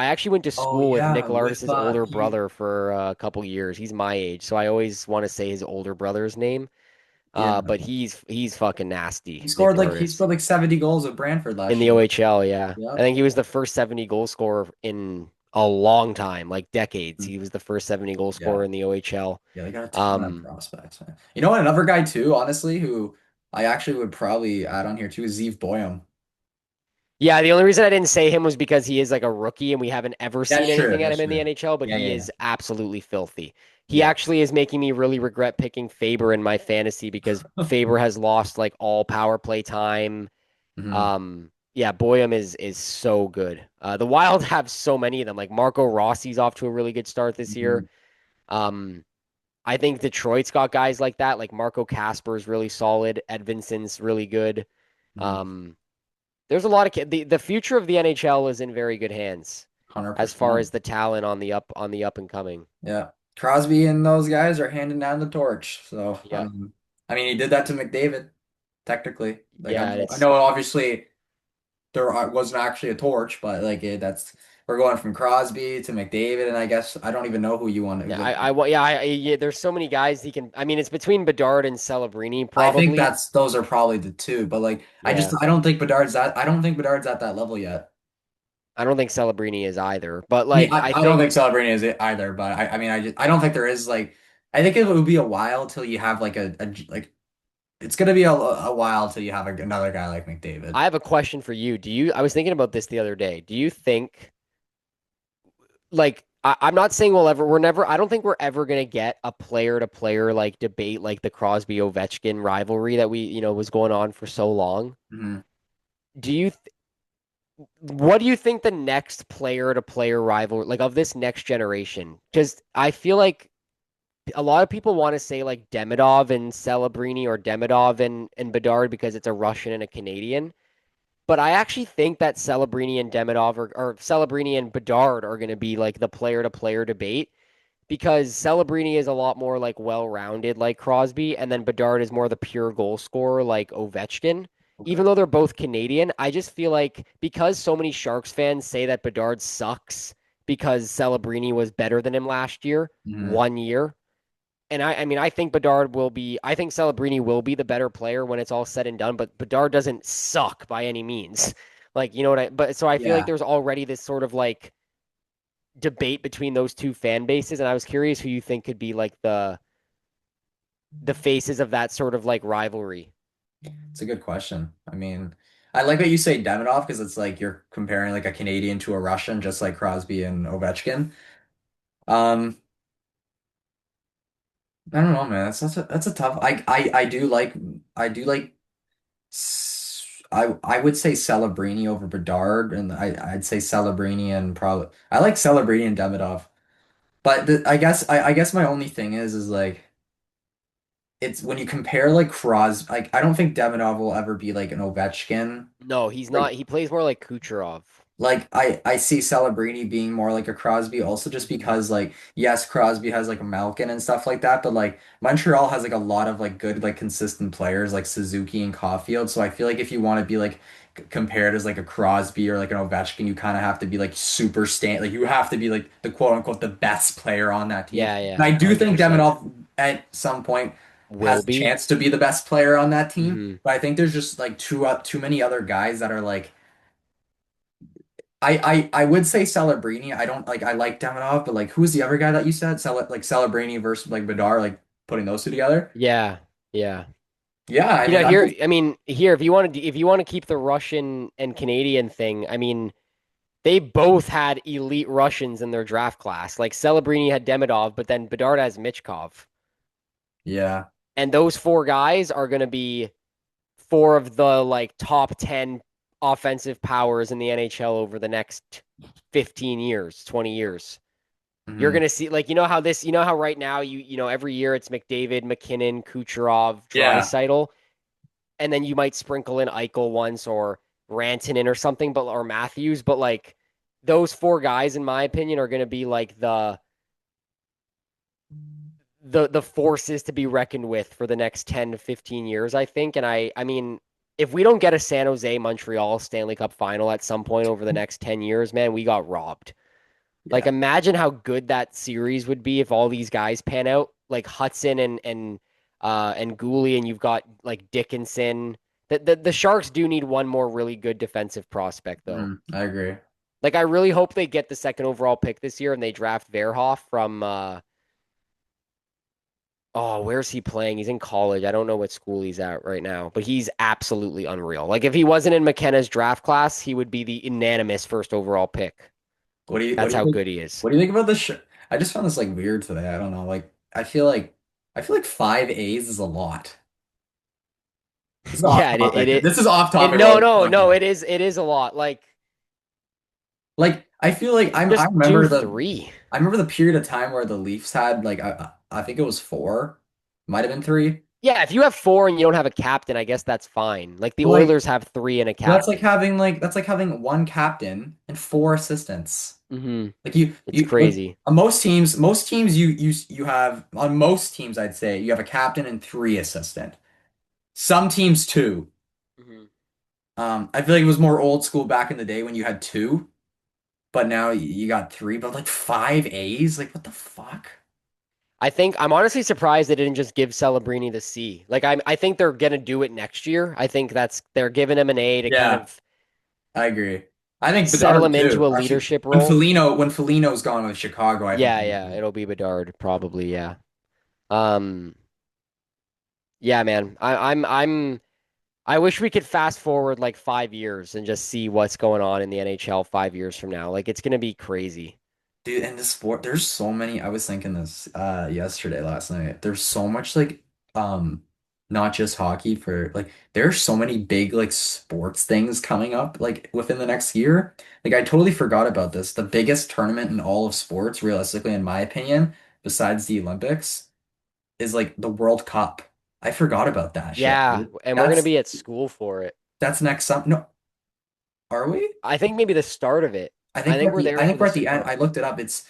actually went to Oh school with yeah, Nick with Lardis's older he brother for a couple years. He's my age, so I always want to say his older brother's name. yeah. But he's fucking nasty, He Nick scored like he Lardis scored like 70 goals with Brantford in last the year. OHL. Yeah, I Yep. think he was the first 70 goal scorer in a long time, like decades. He was the first 70 goal Yeah. scorer in the OHL. Yeah, they got a ton of Um, prospects, man. You know what? Another guy too, honestly, who I actually would probably add on here too is Zeev Boyum. Yeah, the only reason I didn't say him was because he is like a rookie and we haven't ever seen That's true. anything at That's him in the true. NHL, but Yeah, he yeah, is absolutely filthy. He yeah. actually is making me really regret picking Faber in my fantasy because Faber has lost like all power play time. Hmm. Yeah, Boyum is so good. The Wild have so many of them. Like Marco Rossi's off to a really good start this year. Hmm. Um, I think Detroit's got guys like that. Like Marco Casper's really solid. Edvinson's really good. Hmm. Um, there's a lot of the future of the NHL is in very good hands as far 100%. as the talent on the up and coming. Yeah. Crosby and those guys are handing down the torch. So, Yep. I mean, he did that to McDavid, technically. Like, Yeah, I it's know obviously there wasn't actually a torch, but like we're going from Crosby to McDavid, and I guess I don't even know who you want to yeah, like. yeah, there's so many guys he can. I mean, it's between Bedard and Celebrini I think probably. those are probably the two, but like Yeah. I don't think Bedard's at that level yet. I don't think Celebrini is either, but I mean, like I I don't think think Celebrini is it either, but I mean I don't think there is like I think it would be a while till you have like like it's gonna be a while till you have another guy like McDavid. I have a question for you. I was thinking about this the other day. Do you think like I'm not saying I don't think we're ever gonna get a player to player like debate like the Crosby Ovechkin rivalry that was going on for so long. Hmm. Do you what do you think the next player to player rival like of this next generation? Because I feel like a lot of people want to say like Demidov and Celebrini or Demidov and Bedard because it's a Russian and a Canadian. But I actually think that Celebrini and Demidov or Celebrini and Bedard are going to be like the player to player debate because Celebrini is a lot more like well rounded like Crosby, and then Bedard is more the pure goal scorer like Ovechkin. Okay. Even though they're both Canadian, I just feel like because so many Sharks fans say that Bedard sucks because Celebrini was better than him last year, Hmm. 1 year. And I mean, I think I think Celebrini will be the better player when it's all said and done, but Bedard doesn't suck by any means. Like, but so I feel like Yeah. there's already this sort of like debate between those two fan bases, and I was curious who you think could be like the faces of that sort of like rivalry. It's a good question. I mean, I like that you say Demidov because it's like you're comparing like a Canadian to a Russian, just like Crosby and Ovechkin. Um, I don't know, man. That's a tough. I do like I would say Celebrini over Bedard, and I'd say Celebrini and probably I like Celebrini and Demidov. But I guess my only thing is like it's when you compare like like I don't think Demidov will ever be like an Ovechkin. No, he's Like not. He plays more like Kucherov. I see Celebrini being more like a Crosby also just because like yes Crosby has like a Malkin and stuff like that but like Montreal has like a lot of like good like consistent players like Suzuki and Caulfield so I feel like if you want to be like compared as like a Crosby or like an Ovechkin you kind of have to be like super like you have to be like the quote unquote the best player on that team Yeah, and yeah, I do think 100%. Demidov at some point Will has a be. chance to be the best player on that team Hmm. but I think there's just like too many other guys that are like I would say Celebrini. I don't like I like Demidov, but like who's the other guy that you said? Like Celebrini versus like Bedard, like putting those two together. Yeah, yeah. Yeah, I mean I Here, if you want to keep the Russian and Canadian thing, I mean, they both had elite Russians in their draft class. Like Celebrini had Demidov, but then Bedard has Michkov. Yeah. And those four guys are going to be four of the like top 10 offensive powers in the NHL over the next 15 years, 20 years. You're Hmm. going to see like you know how right now every year it's McDavid, McKinnon, Kucherov, Yeah. Draisaitl, and then you might sprinkle in Eichel once or Rantanen or something, but or Matthews, but like those four guys in my opinion are going to be like the forces to be reckoned with for the next 10 to 15 years, I think. And I mean, if we don't get a San Jose Montreal Stanley Cup final at some point over the next 10 years, man, we got robbed. Like Yeah. imagine how good that series would be if all these guys pan out, like Hudson and Gooley, and you've got like Dickinson. The Sharks do need one more really good defensive prospect though. I agree. Like I really hope they get the second overall pick this year and they draft Verhoff from oh, where's he playing? He's in college. I don't know what school he's at right now, but he's absolutely unreal. Like if he wasn't in McKenna's draft class, he would be the unanimous first overall pick. What That's do you how think? good he is. What do you think about this? I just found this like weird today. I don't know. Like I feel like five A's is a lot. This is off Yeah, topic. This is off it topic. no, no, no, it is a lot. Like I feel like Just do 3. I remember the period of time where the Leafs had like I think it was four, might have been three. Yeah, if you have 4 and you don't have a captain, I guess that's fine. Like the But like Oilers have 3 and a that's like captain. having one captain and four assistants. Hmm. Like It's you like crazy. on most teams you have on most teams I'd say you have a captain and three assistant. Some teams two. Hmm. I feel like it was more old school back in the day when you had two, but now you got three. But like five A's, like what the fuck? I think I'm honestly surprised they didn't just give Celebrini the C. Like I think they're gonna do it next year. I think they're giving him an A to kind Yeah, of I agree. I think settle Bedard him too. into a Actually, leadership role. When Felino's gone with Chicago, I think. Yeah, yeah, it'll be Bedard probably. Yeah. Um. Yeah, man. I wish we could fast forward like 5 years and just see what's going on in the NHL 5 years from now. Like it's gonna be crazy. Dude, in this sport, there's so many. I was thinking this yesterday, last night. There's so much like not just hockey for like there's so many big like sports things coming up like within the next year. Like I totally forgot about this. The biggest tournament in all of sports, realistically, in my opinion, besides the Olympics, is like the World Cup. I forgot about that shit, Yeah, dude. and we're gonna be at school for it. That's next summer. No, are we? I think maybe the start of it. I think we're there I for think we're the at the end. start. I looked it up. It's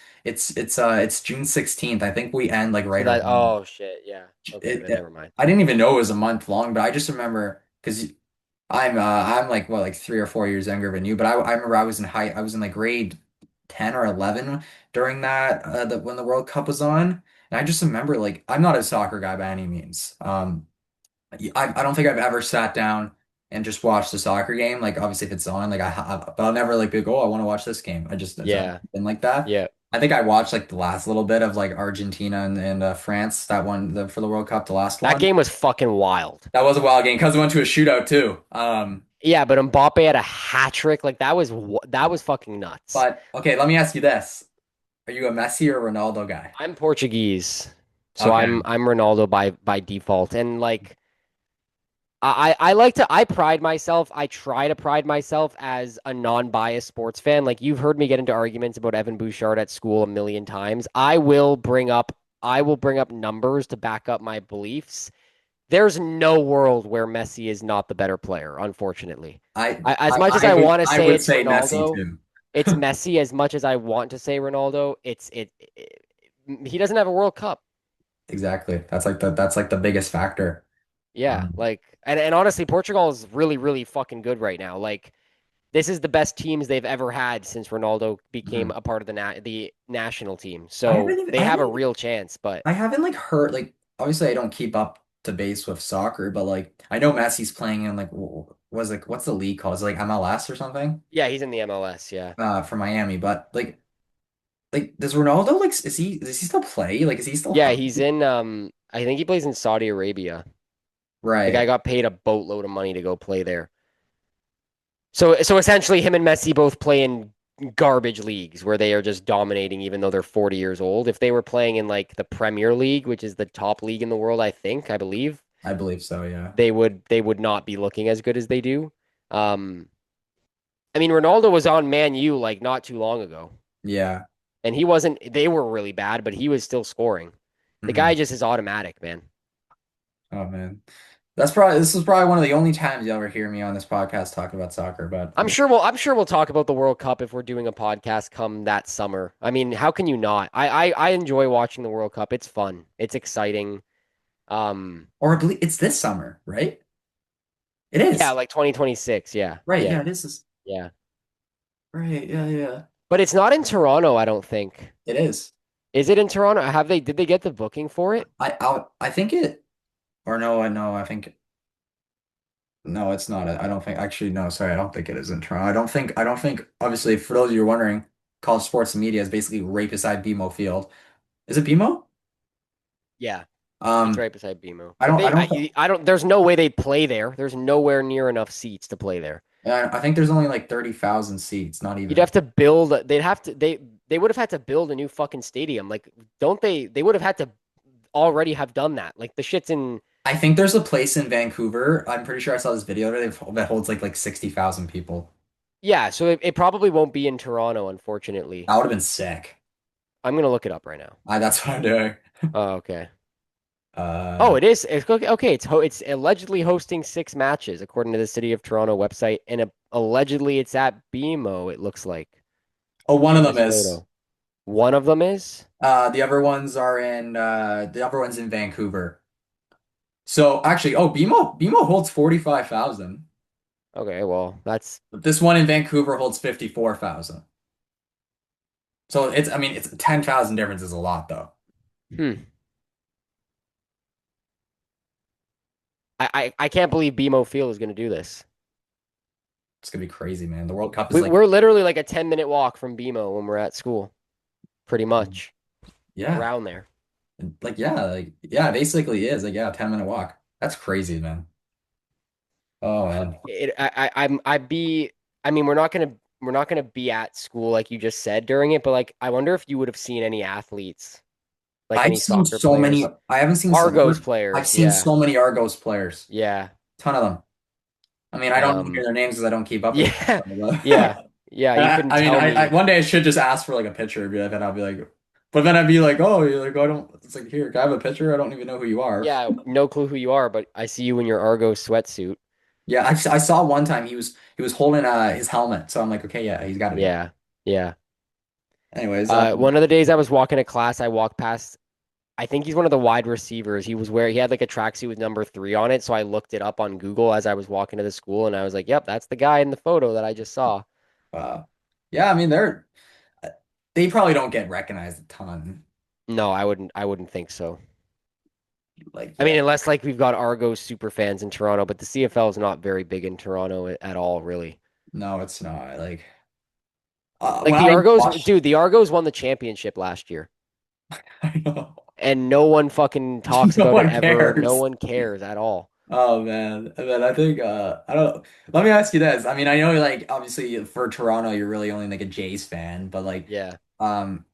June 16th. I think we end like So right that around oh shit, yeah. Okay, then it. never mind. I didn't even know it was a month long, but I just remember because I'm like what like 3 or 4 years younger than you, but I remember I was in like grade 10 or 11 during that when the World Cup was on, and I just remember like I'm not a soccer guy by any means. I don't think I've ever sat down and just watched a soccer game. Like obviously if it's on, like but I'll never like be like, oh, I want to watch this game. It's never Yeah, been like that. yeah. I think I watched like the last little bit of like Argentina and France that one for the World Cup, the last That one. game was fucking wild. That was a wild game because it went to a shootout too. Yeah, but Mbappe had a hat trick. Like that was fucking nuts. But okay, let me ask you this: Are you a Messi or Ronaldo guy? I'm Portuguese, so I'm Okay. I'm Ronaldo by default. And like I like to I pride myself, I try to pride myself as a non-biased sports fan. Like you've heard me get into arguments about Evan Bouchard at school a million times. I will bring up numbers to back up my beliefs. There's no world where Messi is not the better player, unfortunately. As much as I want to I say would it's say Messi Ronaldo, too. it's Messi. As much as I want to say Ronaldo, he doesn't have a World Cup. Exactly. That's like the biggest factor. Yeah, Um, like and honestly, Portugal is really, really fucking good right now. Like this is the best teams they've ever had since Ronaldo became mhm. a part of the national team. So they I have a haven't real chance, but I haven't like heard like obviously I don't keep up to base with soccer, but like I know Messi's playing in like was like what's the league called? Is it like MLS or something? yeah, he's in the MLS, yeah. For Miami, but like does Ronaldo like does he still play? Like is he still Yeah, healthy? he's in I think he plays in Saudi Arabia. The guy Right. got paid a boatload of money to go play there. So essentially him and Messi both play in garbage leagues where they are just dominating even though they're 40 years old. If they were playing in like the Premier League, which is the top league in the world, I believe, I believe so, yeah. they would not be looking as good as they do. Um, I mean, Ronaldo was on Man U like not too long ago, Yeah. and he wasn't. They were really bad, but he was still scoring. The guy Mhm. just is automatic, man. Oh man. This is probably one of the only times you'll ever hear me on this podcast talking about soccer, but I'm sure we'll talk about the World Cup if we're doing a podcast come that summer. I mean, how can you not? I enjoy watching the World Cup. It's fun. It's exciting. Um, or I believe it's this summer, right? It yeah, is. like 2026. Yeah, Right, yeah, yeah, this is yeah. right, yeah, yeah. But it's not in Toronto, I don't think. It is. Is it in Toronto? Did they get the booking for it? I think it or no, I know, I think no, it's not. I don't think actually no, sorry, I don't think it is in Toronto. I don't think obviously for those of you who are wondering, college sports and media is basically right beside BMO Field. Is it BMO? Yeah, it's Um right beside BMO. I But don't I they, don't I don't. There's no way they play there. There's nowhere near enough seats to play there. I think there's only like 30,000 seats, not You'd even. have to build. They'd have to. They would have had to build a new fucking stadium. Like, don't they? They would have had to already have done that. Like the shit's in. I think there's a place in Vancouver. I'm pretty sure I saw this video that holds like 60,000 people. Yeah, so it probably won't be in Toronto, unfortunately. That would have been sick. I'm gonna look it up right now. That's what I'm doing. Oh, okay. Oh, Uh, it is. It's okay. Okay, it's allegedly hosting 6 matches according to the City of Toronto website, and allegedly it's at BMO. It looks like oh, one of from them this is. photo. One of them is The other one's in Vancouver. So actually, oh, BMO holds 45,000. okay. Well, that's But this one in Vancouver holds 54,000. So I mean, it's 10,000 difference is a lot though. hmm. I can't believe BMO Field is gonna do this. It's gonna be crazy, man. The World Cup is We, like, we're literally like a 10-minute walk from BMO when we're at school, pretty much yeah, around there. yeah, it basically is like, yeah, 10-minute walk. That's crazy, man. Oh man. It I'd be I mean we're not gonna be at school like you just said during it, but like I wonder if you would have seen any athletes, like I've any seen soccer so many. players, I haven't seen some. Argos I've players, seen yeah, so many Argos players. yeah, Ton of them. I mean, I don't know um, their names because I don't keep up with yeah, yeah, them. yeah. And You couldn't I mean, tell me. one day I should just ask for like a picture of you, then I'll be like, but then I'd be like, oh, you're like, I don't. It's like, here, can I have a picture? I don't even know who you are. Yeah, no clue who you are, but I see you in your Argos sweatsuit. Yeah, I saw one time he was holding his helmet, so I'm like, okay, yeah, he's got to be him. Yeah, yeah. Anyways, One of the days I was walking to class, I walked past. I think he's one of the wide receivers. He had like a tracksuit with number 3 on it. So I looked it up on Google as I was walking to the school and I was like, yep, that's the guy in the photo that I just saw. uh, yeah, I mean they probably don't get recognized a ton. No, I wouldn't think so. Like, I yeah, mean, unless like we've got Argos super fans in Toronto, but the CFL is not very big in Toronto at all, really. no, it's not. Like, Like when the I Argos, watched, dude, the Argos won the championship last year. I know. And no one fucking talks No about it one ever. No cares. one cares at all. Oh man. And then I think I don't let me ask you this. I mean, I know like obviously for Toronto you're really only like a Jays fan, but like Yeah. um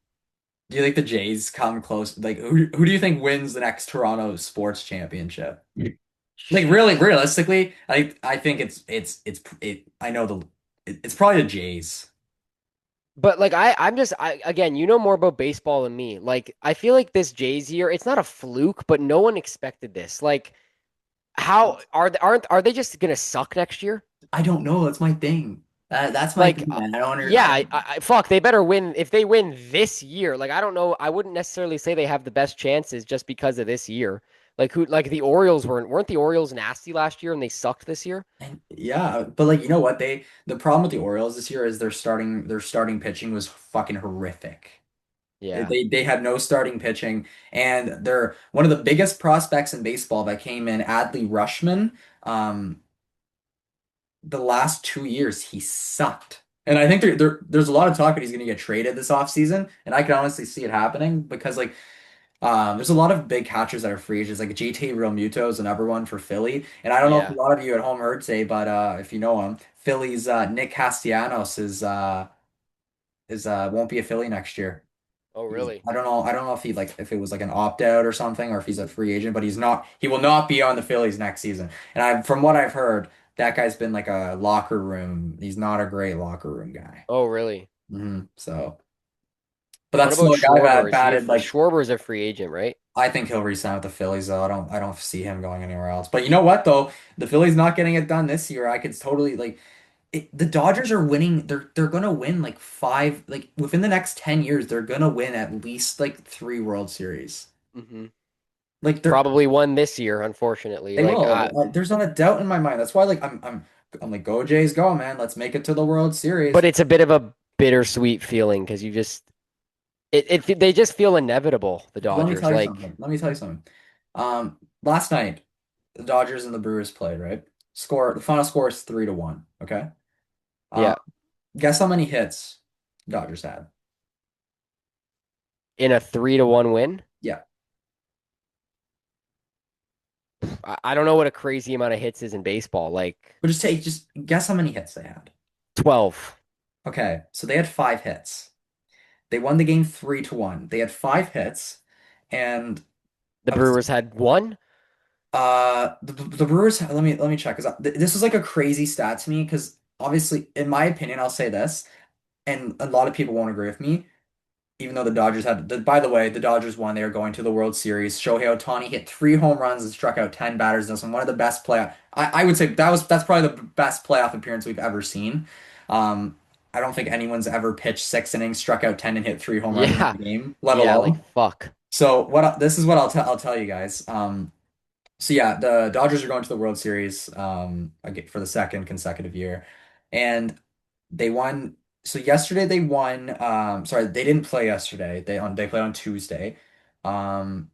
do you think the Jays come close? Like who do you think wins the next Toronto sports championship? Like really realistically, I think I know it's probably the Jays. But like I again, you know more about baseball than me. Like I feel like this Jays year, it's not a fluke, but no one expected this. Like how are they just gonna suck next year? I don't know, that's my thing. That's my Like thing, man. I don't under, yeah, I fuck, they better win if they win this year. Like I don't know, I wouldn't necessarily say they have the best chances just because of this year. Like the Orioles weren't the Orioles nasty last year and they sucked this year? And yeah, but like you know what the problem with the Orioles this year is their starting pitching was fucking horrific. Yeah. They had no starting pitching, and they're one of the biggest prospects in baseball that came in, Adley Rutschman. The last 2 years he sucked, and I think there's a lot of talk that he's going to get traded this offseason, and I can honestly see it happening because like there's a lot of big catchers that are free agents, like GT Realmuto is another one for Philly, and I don't know if a Yeah. lot of you at home heard say, but if you know him, Philly's Nick Castellanos is is won't be a Philly next year. Oh, really? I don't know if he like if it was like an opt out or something or if he's a free agent, but he will not be on the Phillies next season. And I from what I've heard, that guy's been like a locker room. He's not a great locker room guy. Oh, really? So, but What that's about still a guy Schwarber? that Is he a batted like Schwarber is a free agent, right? I think he'll re-sign with the Phillies though. I don't see him going anywhere else. But you know what though? The Phillies not getting it done this year. I could totally like the Dodgers are winning. They're gonna win like five like within the next 10 years. They're gonna win at least like three World Series. Hmm. Like Probably won this year, unfortunately. they Like, will. There's not a doubt in my mind. That's why like I'm like go Jays go man. Let's make it to the World but Series. it's a bit of a bittersweet feeling because you just they just feel inevitable, the Let me Dodgers. tell you Like, something. Let me tell you something. Last night the Dodgers and the Brewers played, right? The final score is 3-1. Okay. Um, yeah, guess how many hits Dodgers had? in a 3-1 win. Yeah. I don't know what a crazy amount of hits is in baseball. Like But just guess how many hits they had. 12. Okay, so they had five hits. They won the game 3-1. They had five hits, and The I was Brewers had one. the Brewers. Let me check because this was like a crazy stat to me because obviously, in my opinion, I'll say this, and a lot of people won't agree with me. Even though the Dodgers by the way, the Dodgers won. They are going to the World Series. Shohei Ohtani hit three home runs and struck out 10 batters. This one, one of the best playoff. I would say that's probably the best playoff appearance we've ever seen. Um, I don't think anyone's ever pitched 6 innings, struck out 10, and hit three home runs in Yeah, the game, let yeah. Like alone. fuck. So this is what I'll tell you guys. So yeah, the Dodgers are going to the World Series again for the second consecutive year, and they won. So yesterday they won. Sorry, they didn't play yesterday. They played on Tuesday. Um,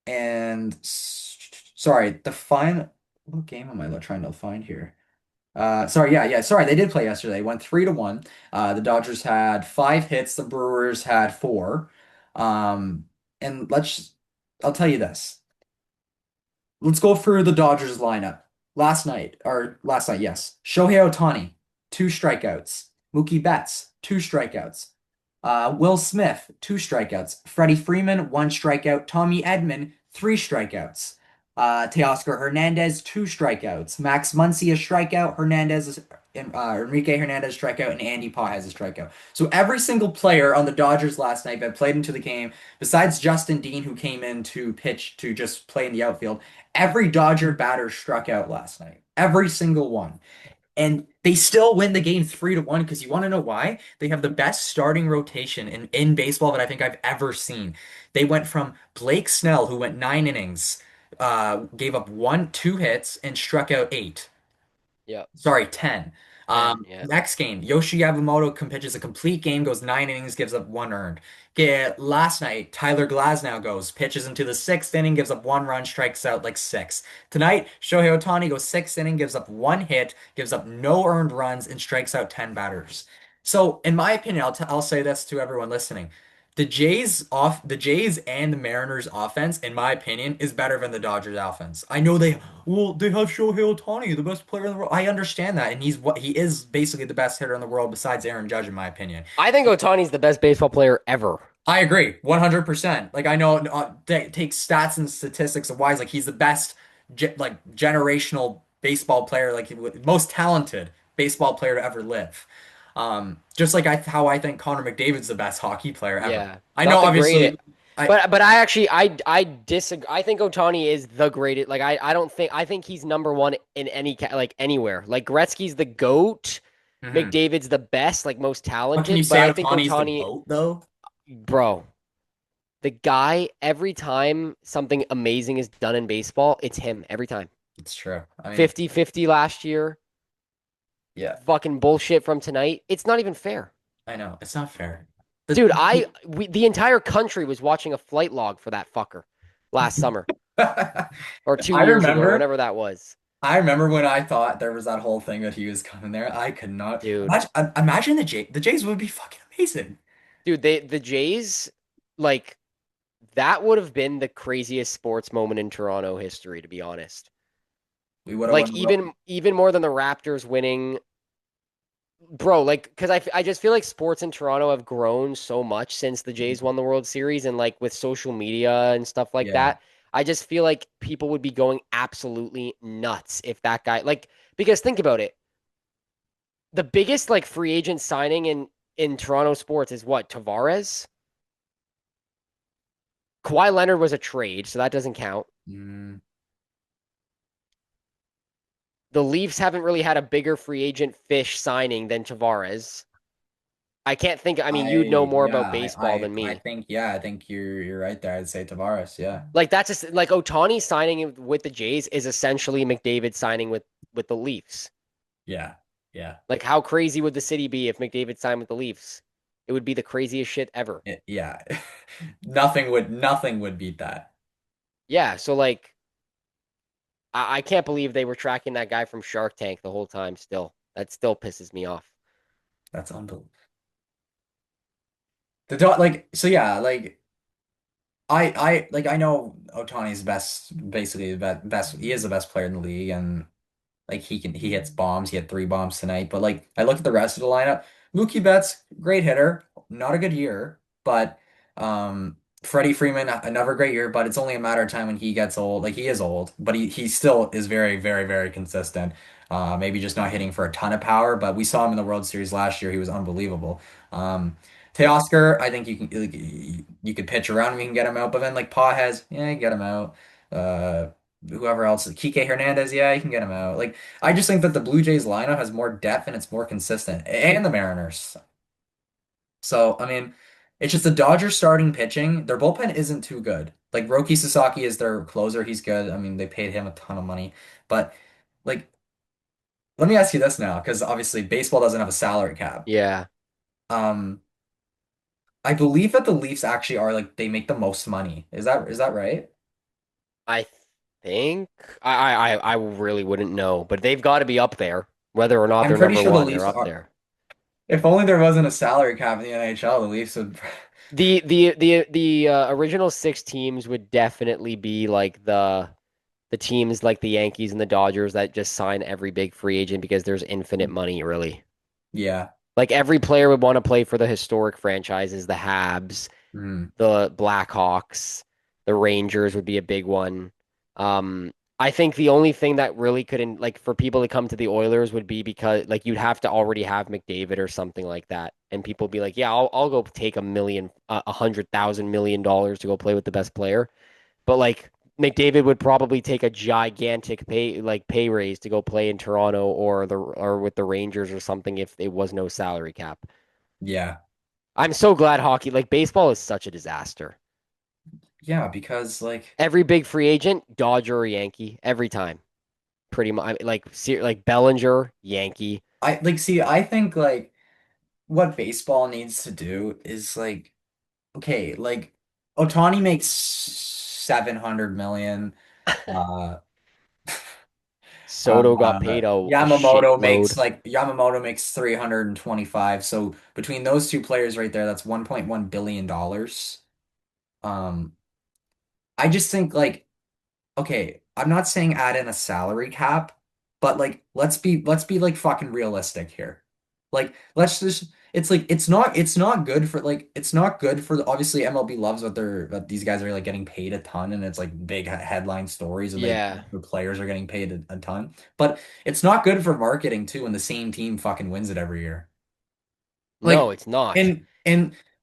and sorry, the final. What game am I trying to find here? Sorry, yeah. Sorry, they did play yesterday. They went 3-1. The Dodgers had five hits. The Brewers had four. Um, and I'll tell you this. Let's go through the Dodgers lineup. Last night, yes. Shohei Ohtani, two strikeouts. Mookie Betts, two strikeouts. Will Smith, two strikeouts. Freddie Freeman, one strikeout. Tommy Edman, three strikeouts. Teoscar Hernandez, two strikeouts. Max Muncy, a strikeout. Enrique Hernandez, strikeout, and Andy Paz has a strikeout. So every single player on the Dodgers last night that played into the game, besides Justin Dean, who came in to pitch to just play in the outfield, every Dodger batter struck out last night. Every single one. And they still win the game 3-1 because you want to know why? They have the best starting rotation in baseball that I think I've ever seen. They went from Blake Snell, who went 9 innings, gave up two hits, and struck out eight. Yeah, Sorry, 10. 10. Yeah. Next game, Yoshi Yamamoto pitches a complete game, goes 9 innings, gives up one earned. Last night, Tyler Glasnow pitches into the sixth inning, gives up one run, strikes out like six. Tonight, Shohei Ohtani goes sixth inning, gives up one hit, gives up no earned runs, and strikes out 10 batters. So, in my opinion, I'll say this to everyone listening. The Jays and the Mariners offense, in my opinion, is better than the Dodgers offense. I know they have Shohei Ohtani, the best player in the world. I understand that, and he is basically the best hitter in the world besides Aaron Judge, in my opinion. I think Otani's the best baseball player ever. I agree, 100%. Like I know take stats and statistics of wise, like he's the best like generational baseball player, like most talented baseball player to ever live. Just like how I think Connor McDavid's the best hockey player ever. Yeah, I know, not the obviously, greatest. I But I actually I disagree. I think Otani is the greatest. Like I don't think I think he's number one in like anywhere. Like Gretzky's the GOAT. mhm. McDavid's the best, like most But can you talented. But say I think Ohtani's the Otani, GOAT though? bro, the guy every time something amazing is done in baseball, it's him every time. It's true. I mean, 50-50 last year. yeah, Fucking bullshit from tonight. It's not even fair. I know. It's not fair. Dude, the entire country was watching a flight log for that fucker last summer or two I years ago or remember. whenever that was. I remember when I thought there was that whole thing that he was coming there. I could not Dude, imagine the Jays would be fucking amazing. dude, the Jays, like, that would have been the craziest sports moment in Toronto history, to be honest. We would have won Like the World. even more than the Raptors winning bro, like, because I just feel like sports in Toronto have grown so much since the Jays won the World Series, and like with social media and stuff like Yeah. that, I just feel like people would be going absolutely nuts if that guy, like, because think about it, the biggest like free agent signing in Toronto sports is what, Tavares? Kawhi Leonard was a trade, so that doesn't count. Mm, The Leafs haven't really had a bigger free agent fish signing than Tavares. I can't think. I mean, you'd know more about baseball than I me. think yeah, I think you're right there. I'd say Tavares, yeah. Like that's just like Otani signing with the Jays is essentially McDavid signing with the Leafs. Yeah. Yeah. Like how crazy would the city be if McDavid signed with the Leafs? It would be the craziest shit ever. Yeah. Nothing would beat that. Yeah, so like I can't believe they were tracking that guy from Shark Tank the whole time still. That still pisses me off. That's unbelievable. The dog like so yeah, like I know Otani's basically the best he is the best player in the league and like he hits bombs. He had 3 bombs tonight. But like I look at the rest of the lineup. Mookie Betts, great hitter, not a good year, but Freddie Freeman, another great year, but it's only a matter of time when he gets old. Like he is old, but he still is very, very, very consistent. Maybe just not hitting for a ton of power, but we saw him in the World Series last year. He was unbelievable. Teoscar, I think you can like, you could pitch around him, you can get him out, but then like Pages, yeah, get him out. Uh, Whoever else, Kike Hernandez, yeah, you can get him out. Like I just think that the Blue Jays lineup has more depth and it's more consistent, and the Mariners. So I mean, it's just the Dodgers starting pitching. Their bullpen isn't too good. Like Roki Sasaki is their closer. He's good. I mean, they paid him a ton of money, but like, let me ask you this now, because obviously baseball doesn't have a salary cap. Yeah, Um, I believe that the Leafs actually are like they make the most money. Is that right? I think I really wouldn't know, but they've got to be up there. Whether or not I'm they're pretty number sure the one, they're Leafs up are. there. If only there wasn't a salary cap in the NHL, the Leafs would. The original six teams would definitely be like the teams like the Yankees and the Dodgers that just sign every big free agent because there's infinite money, really. Yeah. Like every player would want to play for the historic franchises, the Habs, Mm. the Blackhawks, the Rangers would be a big one. I think the only thing that really couldn't like for people to come to the Oilers would be because like you'd have to already have McDavid or something like that, and people be like, yeah, I'll go take $100,000 million to go play with the best player, but like McDavid would probably take a gigantic pay raise to go play in Toronto or with the Rangers or something if it was no salary cap. Yeah. I'm so glad hockey, like baseball is such a disaster. Yeah, because like Every big free agent, Dodger or Yankee, every time. Pretty much like Bellinger, Yankee. I like see I think like what baseball needs to do is like okay, like Otani makes 700 million. Uh Soto got paid a shitload. Yamamoto makes 325. So between those two players right there, that's 1.1 billion dollars. Um I just think like okay, I'm not saying add in a salary cap, but like let's be like fucking realistic here. Like let's just it's not good for like it's not good for obviously MLB loves what these guys are like getting paid a ton and it's like big headline stories and Yeah. the players are getting paid a ton. But it's not good for marketing too when the same team fucking wins it every year. No, Like it's not. and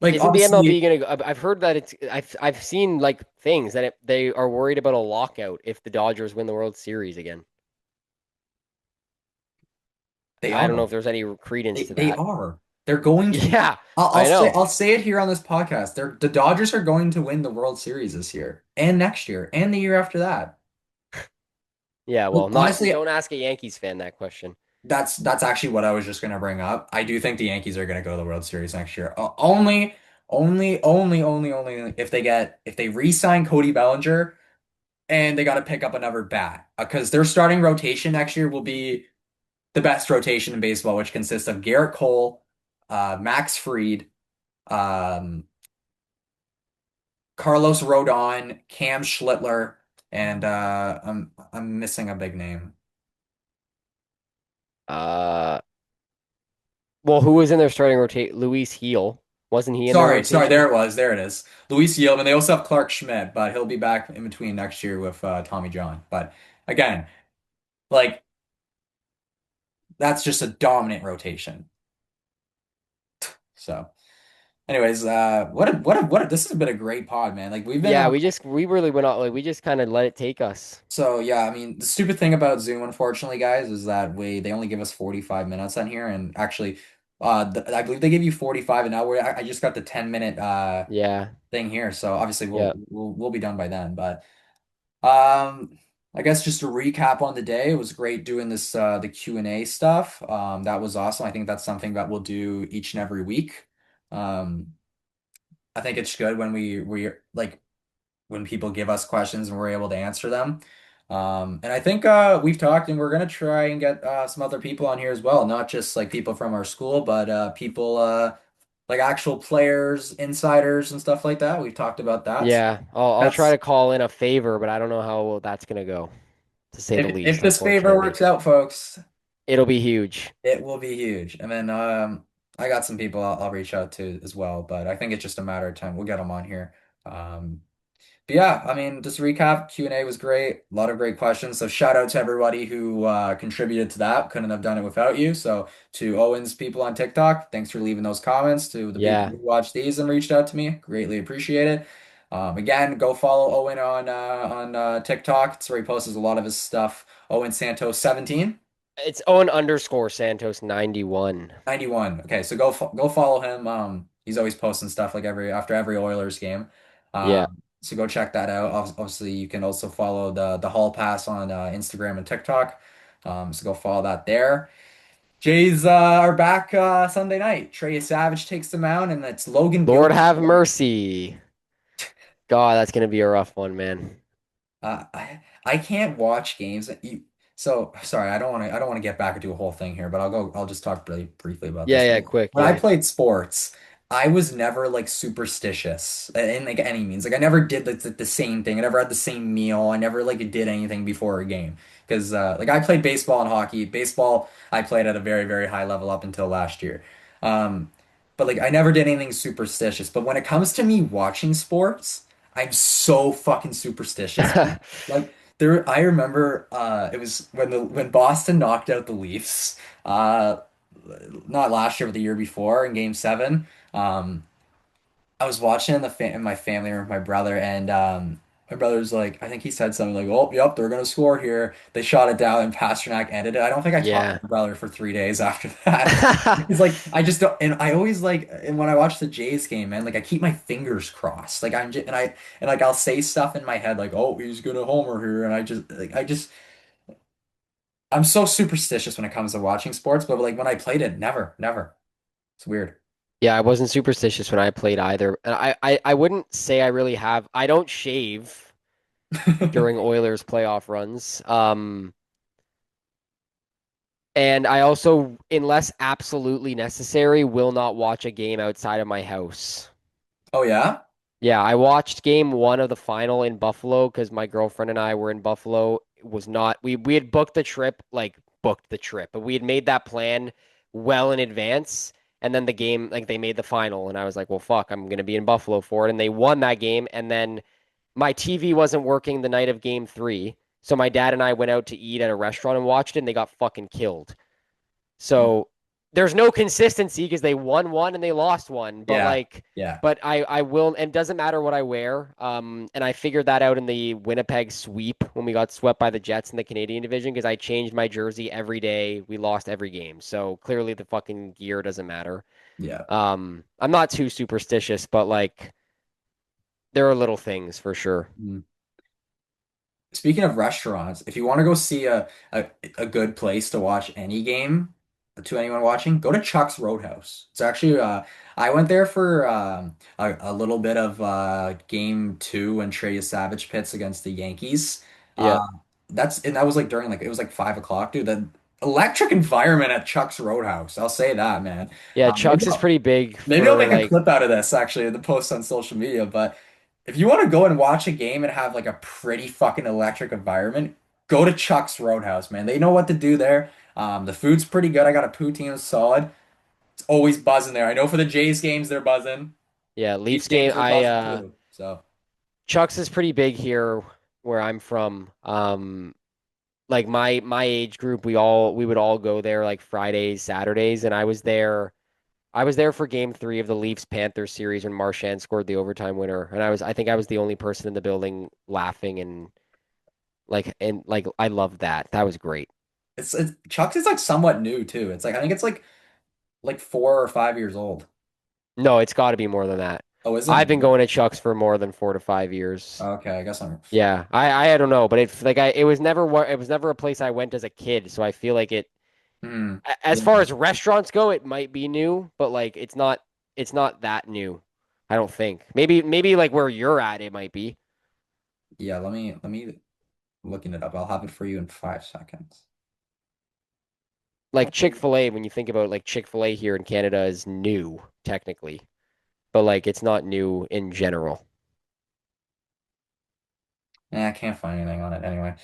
like Isn't the MLB obviously gonna go? I've heard that I've seen like things that they are worried about a lockout if the Dodgers win the World Series again. they I don't know are. if there's any credence to They that. are. They're going to. Yeah, I know. I'll say it here on this podcast. The Dodgers are going to win the World Series this year and next year and the year after that. Yeah, Like, well, not honestly, don't ask a Yankees fan that question. that's actually what I was just gonna bring up. I do think the Yankees are gonna go to the World Series next year. Only if if they re-sign Cody Bellinger and they got to pick up another bat because their starting rotation next year will be the best rotation in baseball, which consists of Garrett Cole, Max Fried. Um, Carlos Rodon, Cam Schlittler, and I'm missing a big name. Uh, Well, who was in their starting rotate? Luis Heel. Wasn't he in their Sorry, rotation? there it was. There it is. Luis Yilman. They also have Clark Schmidt, but he'll be back in between next year with Tommy John. But again, like that's just a dominant rotation. So, anyways, this has been a great pod, man. Like we've been Yeah, we really went out like we just kind of let it take us. so yeah, I mean, the stupid thing about Zoom, unfortunately, guys, is that they only give us 45 minutes on here, and actually, I believe they give you 45, and now I just got the 10-minute Yeah. thing here, so obviously Yeah. we'll be done by then. But um, I guess just to recap on the day, it was great doing this the Q&A stuff. That was awesome. I think that's something that we'll do each and every week. Um, I think it's good when we like when people give us questions and we're able to answer them. And I think we've talked and we're gonna try and get some other people on here as well, not just like people from our school, but people like actual players, insiders, and stuff like that. We've talked about that. So Yeah. I'll try that's to call in a favor, but I don't know how well that's gonna go, to say the if least, this favor unfortunately. works out, folks, It'll be huge. it will be huge. And then I got some people I'll reach out to as well, but I think it's just a matter of time. We'll get them on here. But yeah, I mean, just to recap, Q&A was great. A lot of great questions. So shout out to everybody who contributed to that. Couldn't have done it without you. So to Owen's people on TikTok, thanks for leaving those comments. To the people Yeah. who watched these and reached out to me, greatly appreciate it. Again, go follow Owen on TikTok. It's where he posts a lot of his stuff. Owen Santos 17. It's Owen underscore Santos 91. 91. Okay, so go follow him. He's always posting stuff like after every Oilers game. Yeah. So go check that out. Obviously, you can also follow the Hall Pass on Instagram and TikTok. So go follow that there. Jays are back Sunday night. Trey Savage takes them out, and it's Logan Lord Gilbert. have mercy. God, that's gonna be a rough one, man. I can't watch games. So sorry, I don't want to get back into a whole thing here, but I'll just talk really briefly about Yeah, this. yeah, quick, When I yeah. played sports, I was never like superstitious in like any means. Like I never did like the same thing. I never had the same meal. I never like did anything before a game. Because like I played baseball and hockey. Baseball I played at a very, very high level up until last year. Um, but like I never did anything superstitious. But when it comes to me watching sports, I'm so fucking superstitious. Like there, I remember it was when Boston knocked out the Leafs, not last year but the year before in Game 7. I was watching in my family room with my brother, and my brother's like, I think he said something like, "Oh, yep, they're gonna score here." They shot it down, and Pasternak ended it. I don't think I talked to Yeah. my brother for 3 days after that. He's like, I just don't, and I always like, and when I watch the Jays game, man, like I keep my fingers crossed, like I'm just, and like I'll say stuff in my head like, "Oh, he's gonna homer here," and I'm so superstitious when it comes to watching sports, but like when I played it, never, never. It's weird. Yeah, I wasn't superstitious when I played either. And I wouldn't say I really have. I don't shave during Oilers playoff runs. And I also, unless absolutely necessary, will not watch a game outside of my house. Oh yeah? Yeah, I watched game one of the final in Buffalo because my girlfriend and I were in Buffalo. It was not we had booked the trip, like booked the trip, but we had made that plan well in advance. And then the game, like they made the final, and I was like, well, fuck, I'm gonna be in Buffalo for it. And they won that game. And then my TV wasn't working the night of game three. So my dad and I went out to eat at a restaurant and watched it, and they got fucking killed. So there's no consistency because they won one and they lost one. But Yeah. like, Yeah. but I will, and it doesn't matter what I wear. And I figured that out in the Winnipeg sweep when we got swept by the Jets in the Canadian division because I changed my jersey every day. We lost every game. So clearly the fucking gear doesn't matter. Yeah. I'm not too superstitious, but like there are little things for sure. Mm. Speaking of restaurants, if you want to go see a good place to watch any game to anyone watching, go to Chuck's Roadhouse. It's actually I went there for a little bit of game two when Trey Savage pits against the Yankees. Yeah. That was like during like it was like 5 o'clock, dude. The electric environment at Chuck's Roadhouse. I'll say that, man. Yeah. Maybe Chuck's is pretty big Maybe I'll for make a like, clip out of this actually, the post on social media. But if you want to go and watch a game and have like a pretty fucking electric environment, go to Chuck's Roadhouse, man. They know what to do there. The food's pretty good. I got a poutine solid. It's always buzzing there. I know for the Jays games they're buzzing. Yeah, These Leafs game. games are buzzing too. So, Chuck's is pretty big here where I'm from. Like my age group, we would all go there like Fridays, Saturdays, and I was there for game 3 of the Leafs Panthers series when Marchand scored the overtime winner. And I think I was the only person in the building laughing and I loved that. That was great. it's Chuck's is like somewhat new too. It's like I think it's like 4 or 5 years old. No, it's got to be more than that. Oh, is it I've been more? going to Chuck's for more than 4 to 5 years. Okay, I guess I'm. Yeah, I don't know, but it was never it was never a place I went as a kid, so I feel like Hmm. as far Yeah. as restaurants go, it might be new, but like it's not that new. I don't think. Maybe like where you're at, it might be. Yeah, let me looking it up. I'll have it for you in 5 seconds. Like Chick-fil-A, when you think about like Chick-fil-A here in Canada is new technically, but like it's not new in general. Yeah, I can't find anything on it anyway.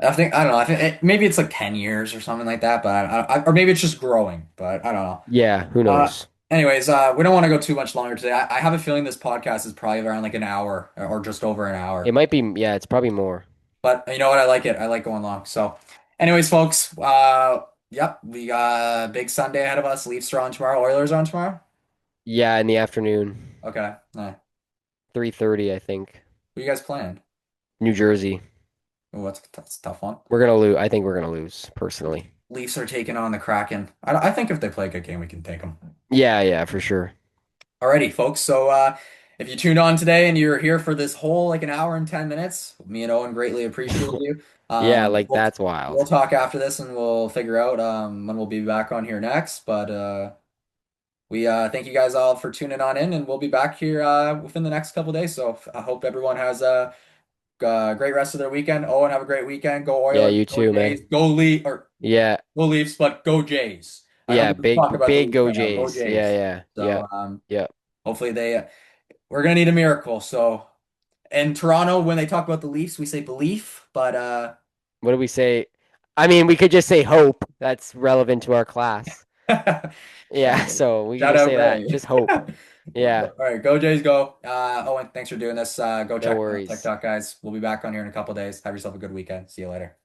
I don't know. I think maybe it's like 10 years or something like that, but or maybe it's just growing, but I don't know. Yeah, who Uh, knows? anyways, we don't want to go too much longer today. I have a feeling this podcast is probably around like an hour or just over an It hour. might be, yeah, it's probably more. But you know what? I like it. I like going long. So, anyways, folks, yep, we got a big Sunday ahead of us. Leafs are on tomorrow. Oilers are on tomorrow. Yeah, in the afternoon, Okay. Who 3:30, I think. you guys playing? New Jersey. Oh, that's a tough one. We're gonna lose. I think we're gonna lose, personally. Leafs are taking on the Kraken. I think if they play a good game, we can take them. Yeah, yeah, for sure. Alrighty, folks. So if you tuned on today and you're here for this whole like an hour and 10 minutes, me and Owen greatly appreciate you. Yeah, like We'll that's wild. we'll talk after this and we'll figure out when we'll be back on here next. But we thank you guys all for tuning on in, and we'll be back here within the next couple days. So I hope everyone has a great rest of their weekend. Owen, have a great weekend. Go Yeah, Oilers, you go too, Jays, man. go Leaf or Yeah, go Leafs, but go Jays. I don't yeah, give a fuck about the big Leafs go right now. Go Jays. Yeah, Jays. yeah, yeah, So yeah. hopefully we're gonna need a miracle. So in Toronto, when they talk about the Leafs, we say belief, but What do we say? I mean, we could just say hope. That's relevant to our class. Yeah, so we could shout just out say that. Ray. Just hope. Yeah, All right, go Jays, go. Owen, thanks for doing this. Go no check me out on worries. TikTok, guys. We'll be back on here in a couple days. Have yourself a good weekend. See you later.